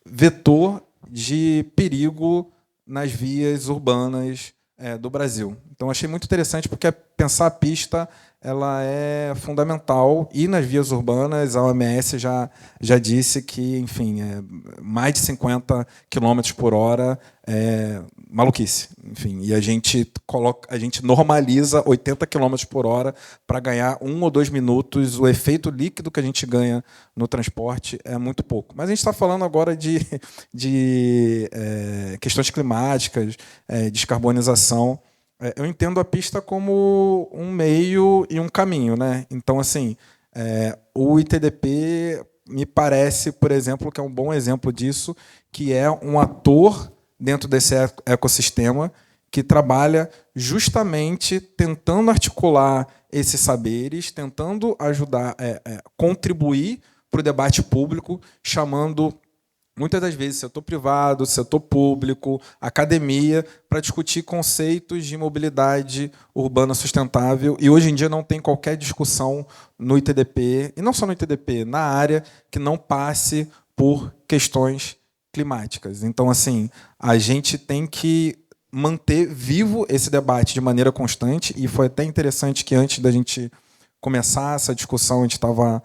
vetor de perigo nas vias urbanas do Brasil. Então, achei muito interessante, porque pensar a pista ela é fundamental, e nas vias urbanas a OMS já disse que, enfim, mais de 50 km por hora é maluquice. Enfim, e a gente normaliza 80 km por hora para ganhar 1 ou 2 minutos. O efeito líquido que a gente ganha no transporte é muito pouco. Mas a gente está falando agora de questões climáticas, descarbonização, Eu entendo a pista como um meio e um caminho, né? Então, assim, o ITDP me parece, por exemplo, que é um bom exemplo disso, que é um ator dentro desse ecossistema que trabalha justamente tentando articular esses saberes, tentando ajudar, contribuir para o debate público, chamando muitas das vezes setor privado, setor público, academia, para discutir conceitos de mobilidade urbana sustentável. E hoje em dia não tem qualquer discussão no ITDP, e não só no ITDP, na área, que não passe por questões climáticas. Então, assim, a gente tem que manter vivo esse debate de maneira constante, e foi até interessante que antes da gente começar essa discussão, a gente estava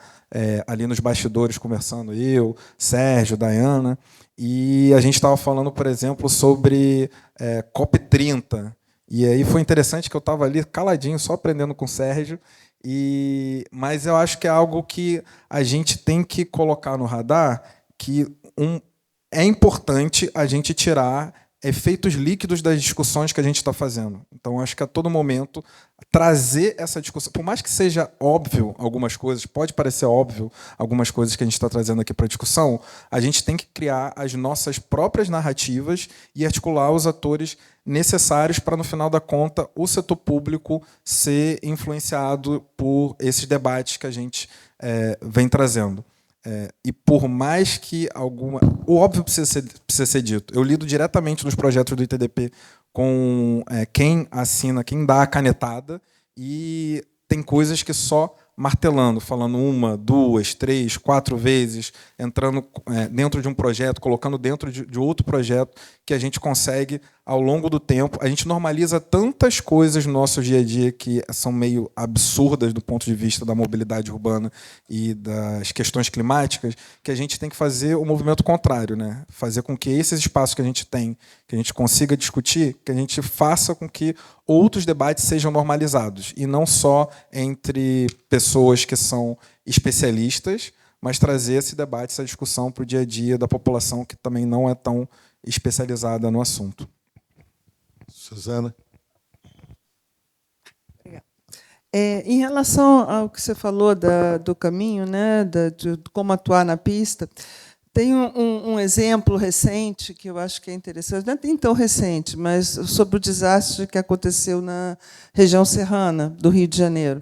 ali nos bastidores conversando, eu, Sérgio, Dayana, e a gente estava falando, por exemplo, sobre COP30. E aí foi interessante que eu estava ali caladinho, só aprendendo com o Sérgio, mas eu acho que é algo que a gente tem que colocar no radar, que é importante a gente tirar efeitos líquidos das discussões que a gente está fazendo. Então, acho que a todo momento trazer essa discussão, por mais que seja óbvio algumas coisas, pode parecer óbvio algumas coisas que a gente está trazendo aqui para a discussão, a gente tem que criar as nossas próprias narrativas e articular os atores necessários para, no final da conta, o setor público ser influenciado por esses debates que a gente vem trazendo. E por mais que o óbvio precisa ser dito. Eu lido diretamente nos projetos do ITDP com quem assina, quem dá a canetada, e tem coisas que só martelando, falando 1, 2, 3, 4 vezes, entrando dentro de um projeto, colocando dentro de outro projeto, que a gente consegue, ao longo do tempo, a gente normaliza tantas coisas no nosso dia a dia que são meio absurdas do ponto de vista da mobilidade urbana e das questões climáticas, que a gente tem que fazer o movimento contrário, né? Fazer com que esses espaços que a gente tem, que a gente consiga discutir, que a gente faça com que outros debates sejam normalizados, e não só entre pessoas que são especialistas, mas trazer esse debate, essa discussão para o dia a dia da população que também não é tão especializada no assunto. Suzana? Em relação ao que você falou do caminho, né, de como atuar na pista, tem um exemplo recente que eu acho que é interessante, não é nem tão recente, mas sobre o desastre que aconteceu na região serrana do Rio de Janeiro.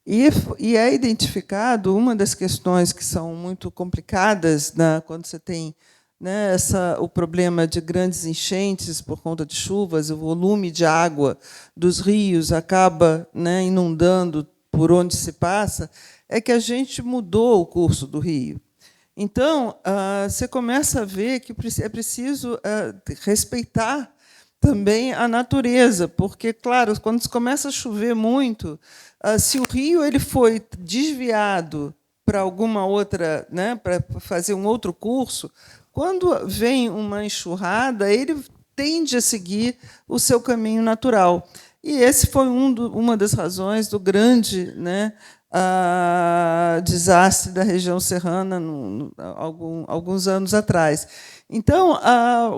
E é identificado uma das questões que são muito complicadas quando você tem, né, o problema de grandes enchentes por conta de chuvas, o volume de água dos rios acaba, né, inundando por onde se passa, é que a gente mudou o curso do rio. Então, você começa a ver que é preciso respeitar também a natureza, porque, claro, quando começa a chover muito, se o rio ele foi desviado para alguma outra, né, para fazer um outro curso, quando vem uma enxurrada, ele tende a seguir o seu caminho natural. E esse foi uma das razões do grande, né, desastre da região serrana alguns anos atrás. Então,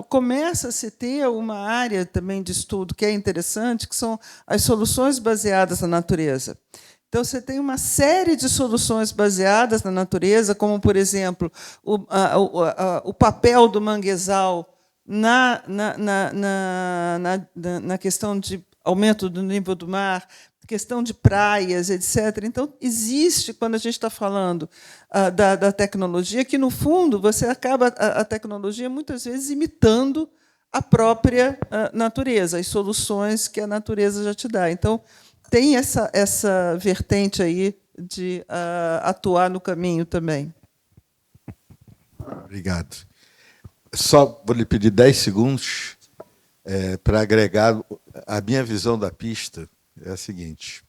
começa-se a ter uma área também de estudo que é interessante, que são as soluções baseadas na natureza. Então, você tem uma série de soluções baseadas na natureza, como, por exemplo, o papel do manguezal na questão de aumento do nível do mar, questão de praias, etc. Então, existe, quando a gente está falando da tecnologia, que, no fundo, você acaba a tecnologia, muitas vezes, imitando a própria natureza, as soluções que a natureza já te dá. Então, tem essa vertente aí de atuar no caminho também. Obrigado. Só vou lhe pedir 10 segundos para agregar a minha visão da pista. É a seguinte: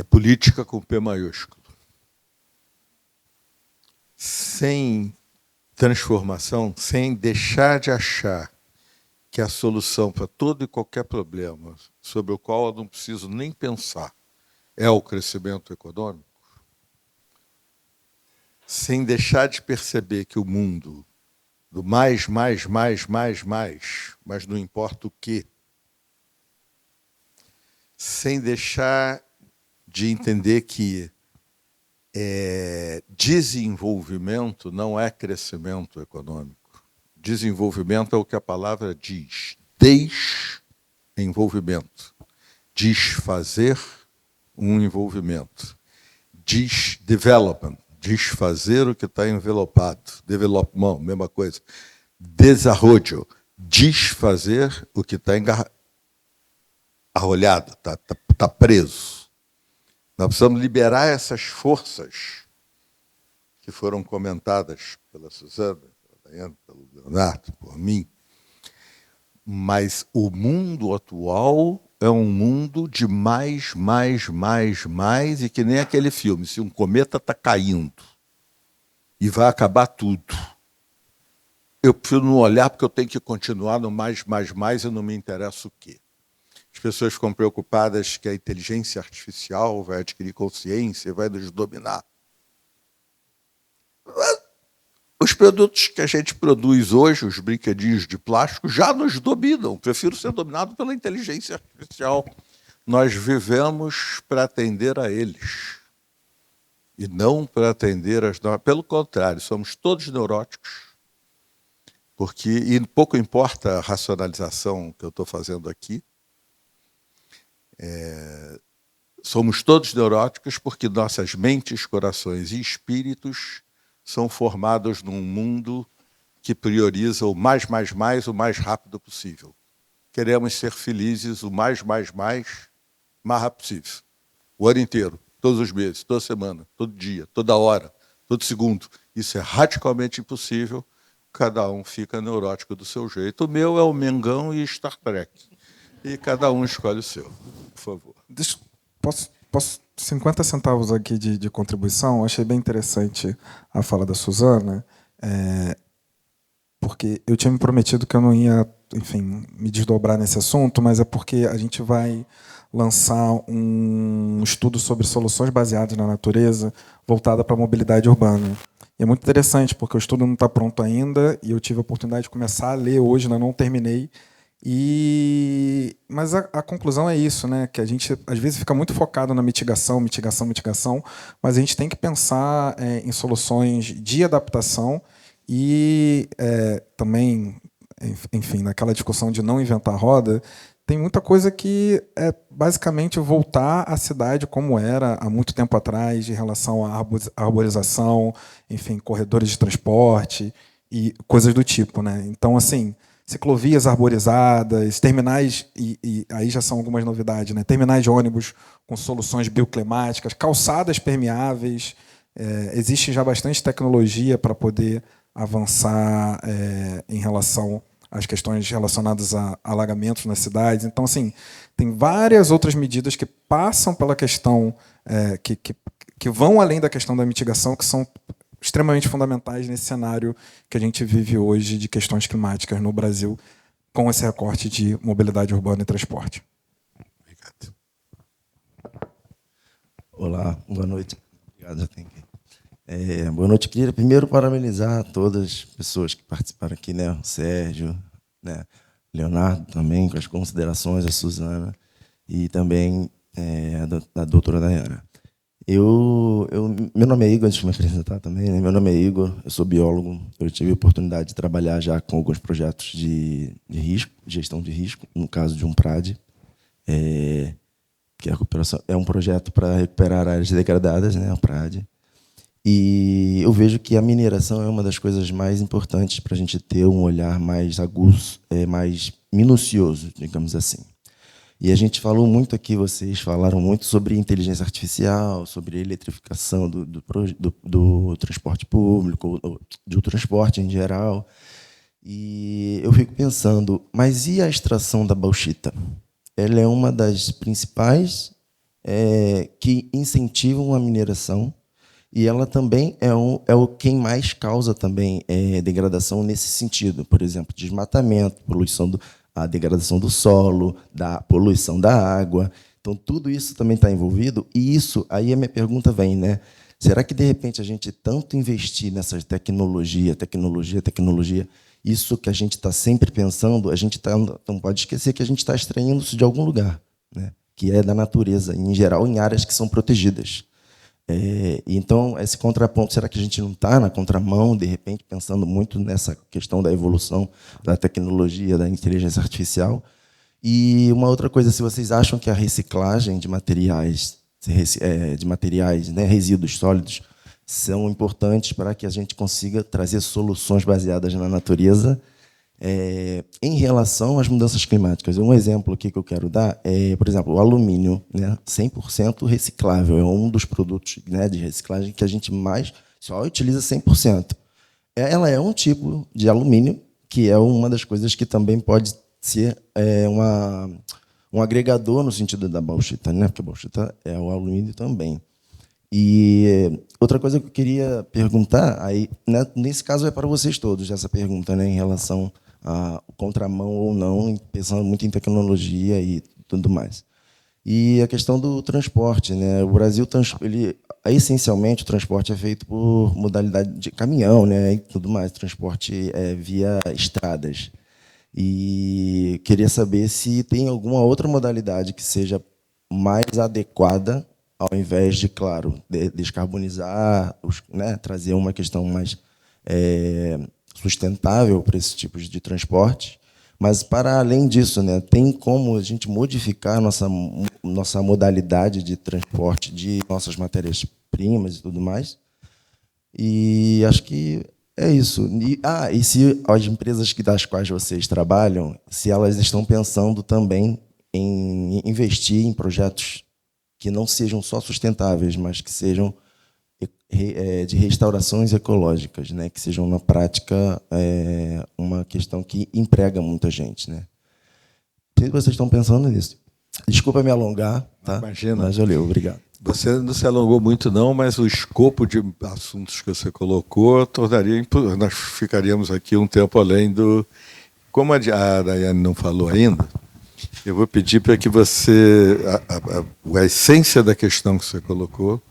política com P maiúsculo. Sem transformação, sem deixar de achar que a solução para todo e qualquer problema sobre o qual eu não preciso nem pensar é o crescimento econômico, sem deixar de perceber que o mundo do mais, mas não importa o quê, sem deixar de entender que desenvolvimento não é crescimento econômico. Desenvolvimento é o que a palavra diz. Desenvolvimento. Desfazer um envolvimento. Development. Desfazer o que está envelopado. Development, mesma coisa. Desarrollo. Desfazer o que está arrolhado, está preso. Nós precisamos liberar essas forças que foram comentadas pela Suzana, pela Daiane, pelo Leonardo, por mim. Mas o mundo atual é um mundo de mais, e que nem aquele filme, se um cometa está caindo e vai acabar tudo. Eu prefiro não olhar porque eu tenho que continuar no mais, e não me interessa o quê. As pessoas ficam preocupadas que a inteligência artificial vai adquirir consciência e vai nos dominar. Os produtos que a gente produz hoje, os brinquedinhos de plástico, já nos dominam. Prefiro ser dominado pela inteligência artificial. Nós vivemos para atender a eles e não para atender as nossas. Pelo contrário, somos todos neuróticos, e pouco importa a racionalização que eu estou fazendo aqui. Somos todos neuróticos porque nossas mentes, corações e espíritos são formados num mundo que prioriza o mais, o mais rápido possível. Queremos ser felizes o mais rápido possível. O ano inteiro, todos os meses, toda semana, todo dia, toda hora, todo segundo. Isso é radicalmente impossível. Cada um fica neurótico do seu jeito. O meu é o Mengão e Star Trek. E cada um escolhe o seu, por favor. Posso 50 centavos aqui de contribuição? Achei bem interessante a fala da Suzana, porque eu tinha me prometido que eu não ia, enfim, me desdobrar nesse assunto, mas é porque a gente vai lançar um estudo sobre soluções baseadas na natureza voltada para a mobilidade urbana. E é muito interessante, porque o estudo não está pronto ainda e eu tive a oportunidade de começar a ler hoje, ainda não terminei. Mas a conclusão é isso, né? Que a gente às vezes fica muito focado na mitigação, mas a gente tem que pensar em soluções de adaptação e também, enfim, naquela discussão de não inventar roda, tem muita coisa que é basicamente voltar à cidade como era há muito tempo atrás, em relação à arborização, enfim, corredores de transporte e coisas do tipo, né? Então, assim, ciclovias arborizadas, terminais, e aí já são algumas novidades, né? Terminais de ônibus com soluções bioclimáticas, calçadas permeáveis. Existe já bastante tecnologia para poder avançar em relação às questões relacionadas a alagamentos nas cidades. Então, assim, tem várias outras medidas que passam pela questão, que vão além da questão da mitigação, que são extremamente fundamentais nesse cenário que a gente vive hoje de questões climáticas no Brasil, com esse recorte de mobilidade urbana e transporte. Obrigado. Olá, boa noite. Obrigado, boa noite. Eu queria primeiro parabenizar todas as pessoas que participaram aqui, né? O Sérgio, né? Leonardo também, com as considerações, a Suzana, e também a doutora Daiane. Meu nome é Igor, deixa eu me apresentar também, né? Meu nome é Igor, eu sou biólogo, eu tive a oportunidade de trabalhar já com alguns projetos de risco, de gestão de risco, no caso de um PRAD, que é um projeto para recuperar áreas degradadas, né? O PRAD. E eu vejo que a mineração é uma das coisas mais importantes para a gente ter um olhar mais aguço, mais minucioso, digamos assim. E a gente falou muito aqui, vocês falaram muito sobre inteligência artificial, sobre eletrificação do transporte público, do transporte em geral. E eu fico pensando, mas e a extração da bauxita? Ela é uma das principais que incentivam a mineração, e ela também quem mais causa também degradação nesse sentido. Por exemplo, desmatamento, a degradação do solo, da poluição da água. Então, tudo isso também está envolvido. E isso, aí a minha pergunta vem, né? Será que, de repente, a gente tanto investir nessa tecnologia, isso que a gente está sempre pensando, a gente não pode esquecer que a gente está extraindo isso de algum lugar, né? que é da natureza, em geral, em áreas que são protegidas. Então, esse contraponto, será que a gente não está na contramão, de repente, pensando muito nessa questão da evolução da tecnologia, da inteligência artificial? E uma outra coisa, se vocês acham que a reciclagem de materiais, né, resíduos sólidos, são importantes para que a gente consiga trazer soluções baseadas na natureza em relação às mudanças climáticas. Um exemplo aqui que eu quero dar é, por exemplo, o alumínio, né, 100% reciclável. É um dos produtos, né, de reciclagem que a gente mais só utiliza 100%. Ela é um tipo de alumínio que é uma das coisas que também pode ser um agregador no sentido da bauxita, né, porque a bauxita é o alumínio também. E outra coisa que eu queria perguntar, aí, né, nesse caso é para vocês todos, essa pergunta, né, em relação a contramão ou não, pensando muito em tecnologia e tudo mais. E a questão do transporte, né? O Brasil, essencialmente, o transporte é feito por modalidade de caminhão, né, e tudo mais, transporte via estradas. E queria saber se tem alguma outra modalidade que seja mais adequada, ao invés de, claro, descarbonizar, né, trazer uma questão mais sustentável para esses tipos de transporte. Mas, para além disso, né, tem como a gente modificar nossa modalidade de transporte de nossas matérias-primas e tudo mais. E acho que é isso. E se as empresas das quais vocês trabalham, se elas estão pensando também em investir em projetos que não sejam só sustentáveis, mas que sejam de restaurações ecológicas, né? Que sejam, na prática, uma questão que emprega muita gente. Né? Não sei se vocês estão pensando nisso. Desculpa me alongar, tá? Imagina. Mas valeu, obrigado. Você não se alongou muito, não, mas o escopo de assuntos que você colocou tornaria... Nós ficaríamos aqui um tempo além do... Como a Daiane não falou ainda, eu vou pedir para que você... A essência da questão que você colocou,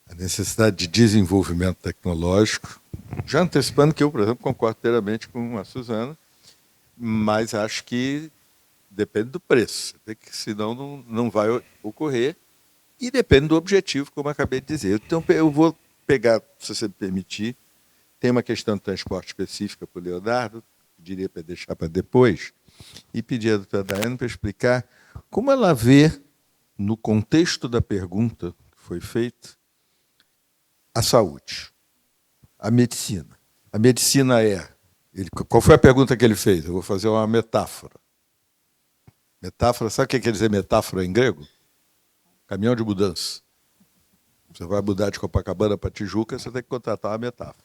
a necessidade de desenvolvimento tecnológico, já antecipando que eu, por exemplo, concordo inteiramente com a Suzana, mas acho que depende do preço, senão não vai ocorrer, e depende do objetivo, como eu acabei de dizer. Então, eu vou pegar, se você me permitir, tem uma questão de transporte específica para o Leonardo, diria para deixar para depois, e pedir à doutora Daiane para explicar como ela vê, no contexto da pergunta que foi feita, a saúde, a medicina. A medicina qual foi a pergunta que ele fez? Eu vou fazer uma metáfora. Metáfora, sabe o que quer dizer metáfora em grego? Caminhão de mudança. Você vai mudar de Copacabana para Tijuca, você tem que contratar uma metáfora.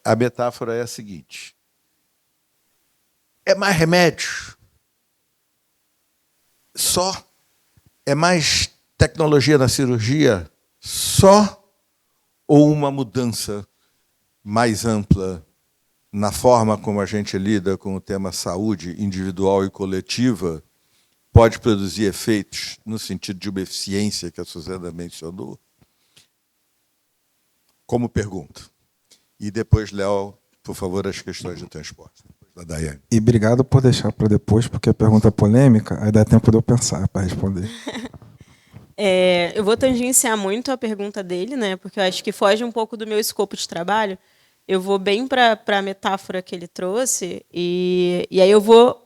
A metáfora é a seguinte: é mais remédio? Só? É mais tecnologia na cirurgia? Só? Ou uma mudança mais ampla na forma como a gente lida com o tema saúde individual e coletiva pode produzir efeitos no sentido de uma eficiência que a Suzana mencionou? Como pergunta. E depois, Léo, por favor, as questões de transporte. Da Daiane. E obrigado por deixar para depois, porque a pergunta é polêmica, aí dá tempo de eu pensar para responder. Eu vou tangenciar muito a pergunta dele, né, porque eu acho que foge um pouco do meu escopo de trabalho. Eu vou bem para a metáfora que ele trouxe, e aí eu vou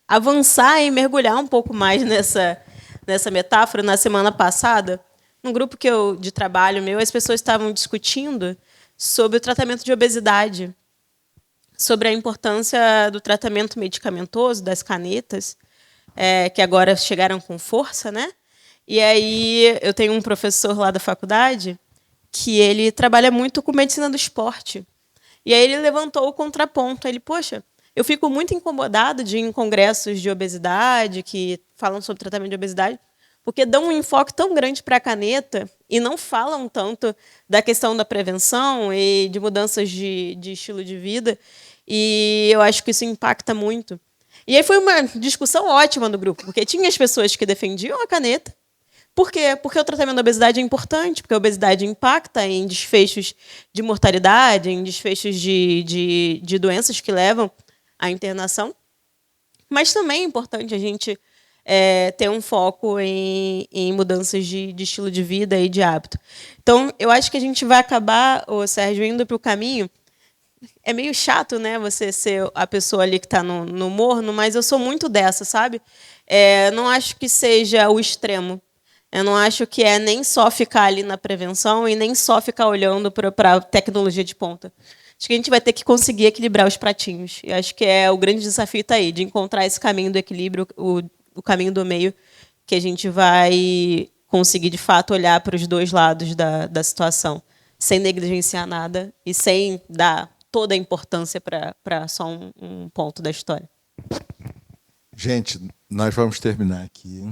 avançar e mergulhar um pouco mais nessa metáfora. Na semana passada, num grupo de trabalho meu, as pessoas estavam discutindo sobre o tratamento de obesidade, sobre a importância do tratamento medicamentoso, das canetas, que agora chegaram com força, né? E aí eu tenho um professor lá da faculdade que ele trabalha muito com medicina do esporte. E aí ele levantou o contraponto. Ele, poxa, eu fico muito incomodado de ir em congressos de obesidade que falam sobre tratamento de obesidade, porque dão um enfoque tão grande para a caneta e não falam tanto da questão da prevenção e de mudanças de estilo de vida. E eu acho que isso impacta muito. E aí foi uma discussão ótima no grupo, porque tinha as pessoas que defendiam a caneta. Por quê? Porque o tratamento da obesidade é importante, porque a obesidade impacta em desfechos de mortalidade, em desfechos de doenças que levam à internação. Mas também é importante a gente ter um foco em mudanças de estilo de vida e de hábito. Então, eu acho que a gente vai acabar, ô Sérgio, indo para o caminho. É meio chato, né, você ser a pessoa ali que está no morno, mas eu sou muito dessa, sabe? Não acho que seja o extremo. Eu não acho que é nem só ficar ali na prevenção e nem só ficar olhando para a tecnologia de ponta. Acho que a gente vai ter que conseguir equilibrar os pratinhos. E acho que o grande desafio está aí, de encontrar esse caminho do equilíbrio, o caminho do meio, que a gente vai conseguir, de fato, olhar para os dois lados da situação, sem negligenciar nada e sem dar toda a importância para só um ponto da história. Gente, nós vamos terminar aqui.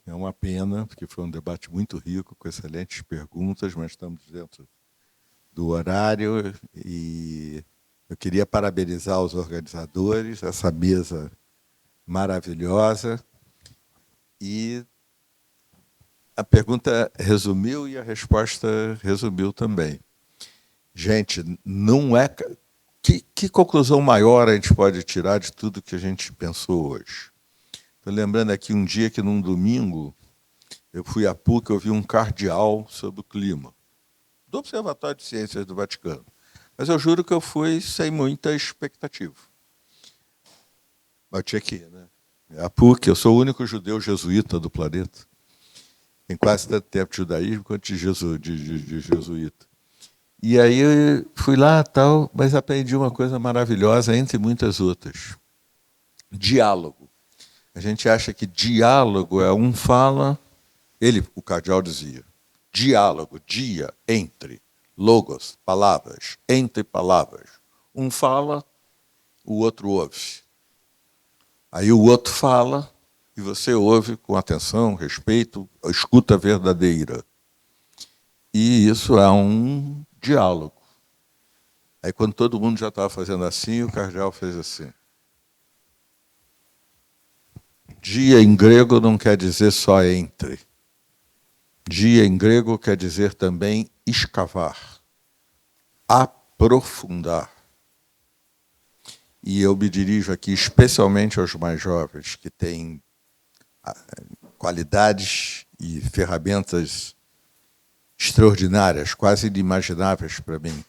É uma pena, porque foi um debate muito rico, com excelentes perguntas, mas estamos dentro do horário e eu queria parabenizar os organizadores, essa mesa maravilhosa. E a pergunta resumiu e a resposta resumiu também. Gente, não é... Que conclusão maior a gente pode tirar de tudo que a gente pensou hoje? Estou lembrando aqui um dia que, num domingo, eu fui à PUC e ouvi um cardeal sobre o clima, do Observatório de Ciências do Vaticano. Mas eu juro que eu fui sem muita expectativa. Mas eu tinha que ir, né? A PUC, eu sou o único judeu jesuíta do planeta. Tem quase tanto tempo de judaísmo quanto de jesuíta. E aí eu fui lá, tal, mas aprendi uma coisa maravilhosa, entre muitas outras. Diálogo. A gente acha que diálogo é um fala, o cardeal dizia, diálogo, dia, entre, logos, palavras, entre palavras. Um fala, o outro ouve. Aí o outro fala e você ouve com atenção, respeito, escuta verdadeira. E isso é um diálogo. Aí quando todo mundo já estava fazendo assim, o cardeal fez assim. Dia em grego não quer dizer só entre. Dia em grego quer dizer também escavar, aprofundar. E eu me dirijo aqui especialmente aos mais jovens, que têm qualidades e ferramentas extraordinárias, quase inimagináveis para mim.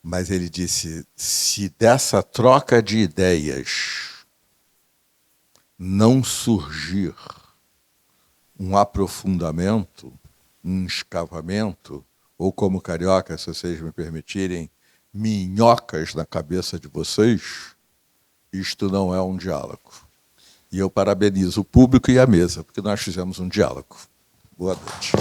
Mas ele disse, se dessa troca de ideias não surgir um aprofundamento, um escavamento, ou como carioca, se vocês me permitirem, minhocas na cabeça de vocês, isto não é um diálogo. E eu parabenizo o público e a mesa, porque nós fizemos um diálogo. Boa noite.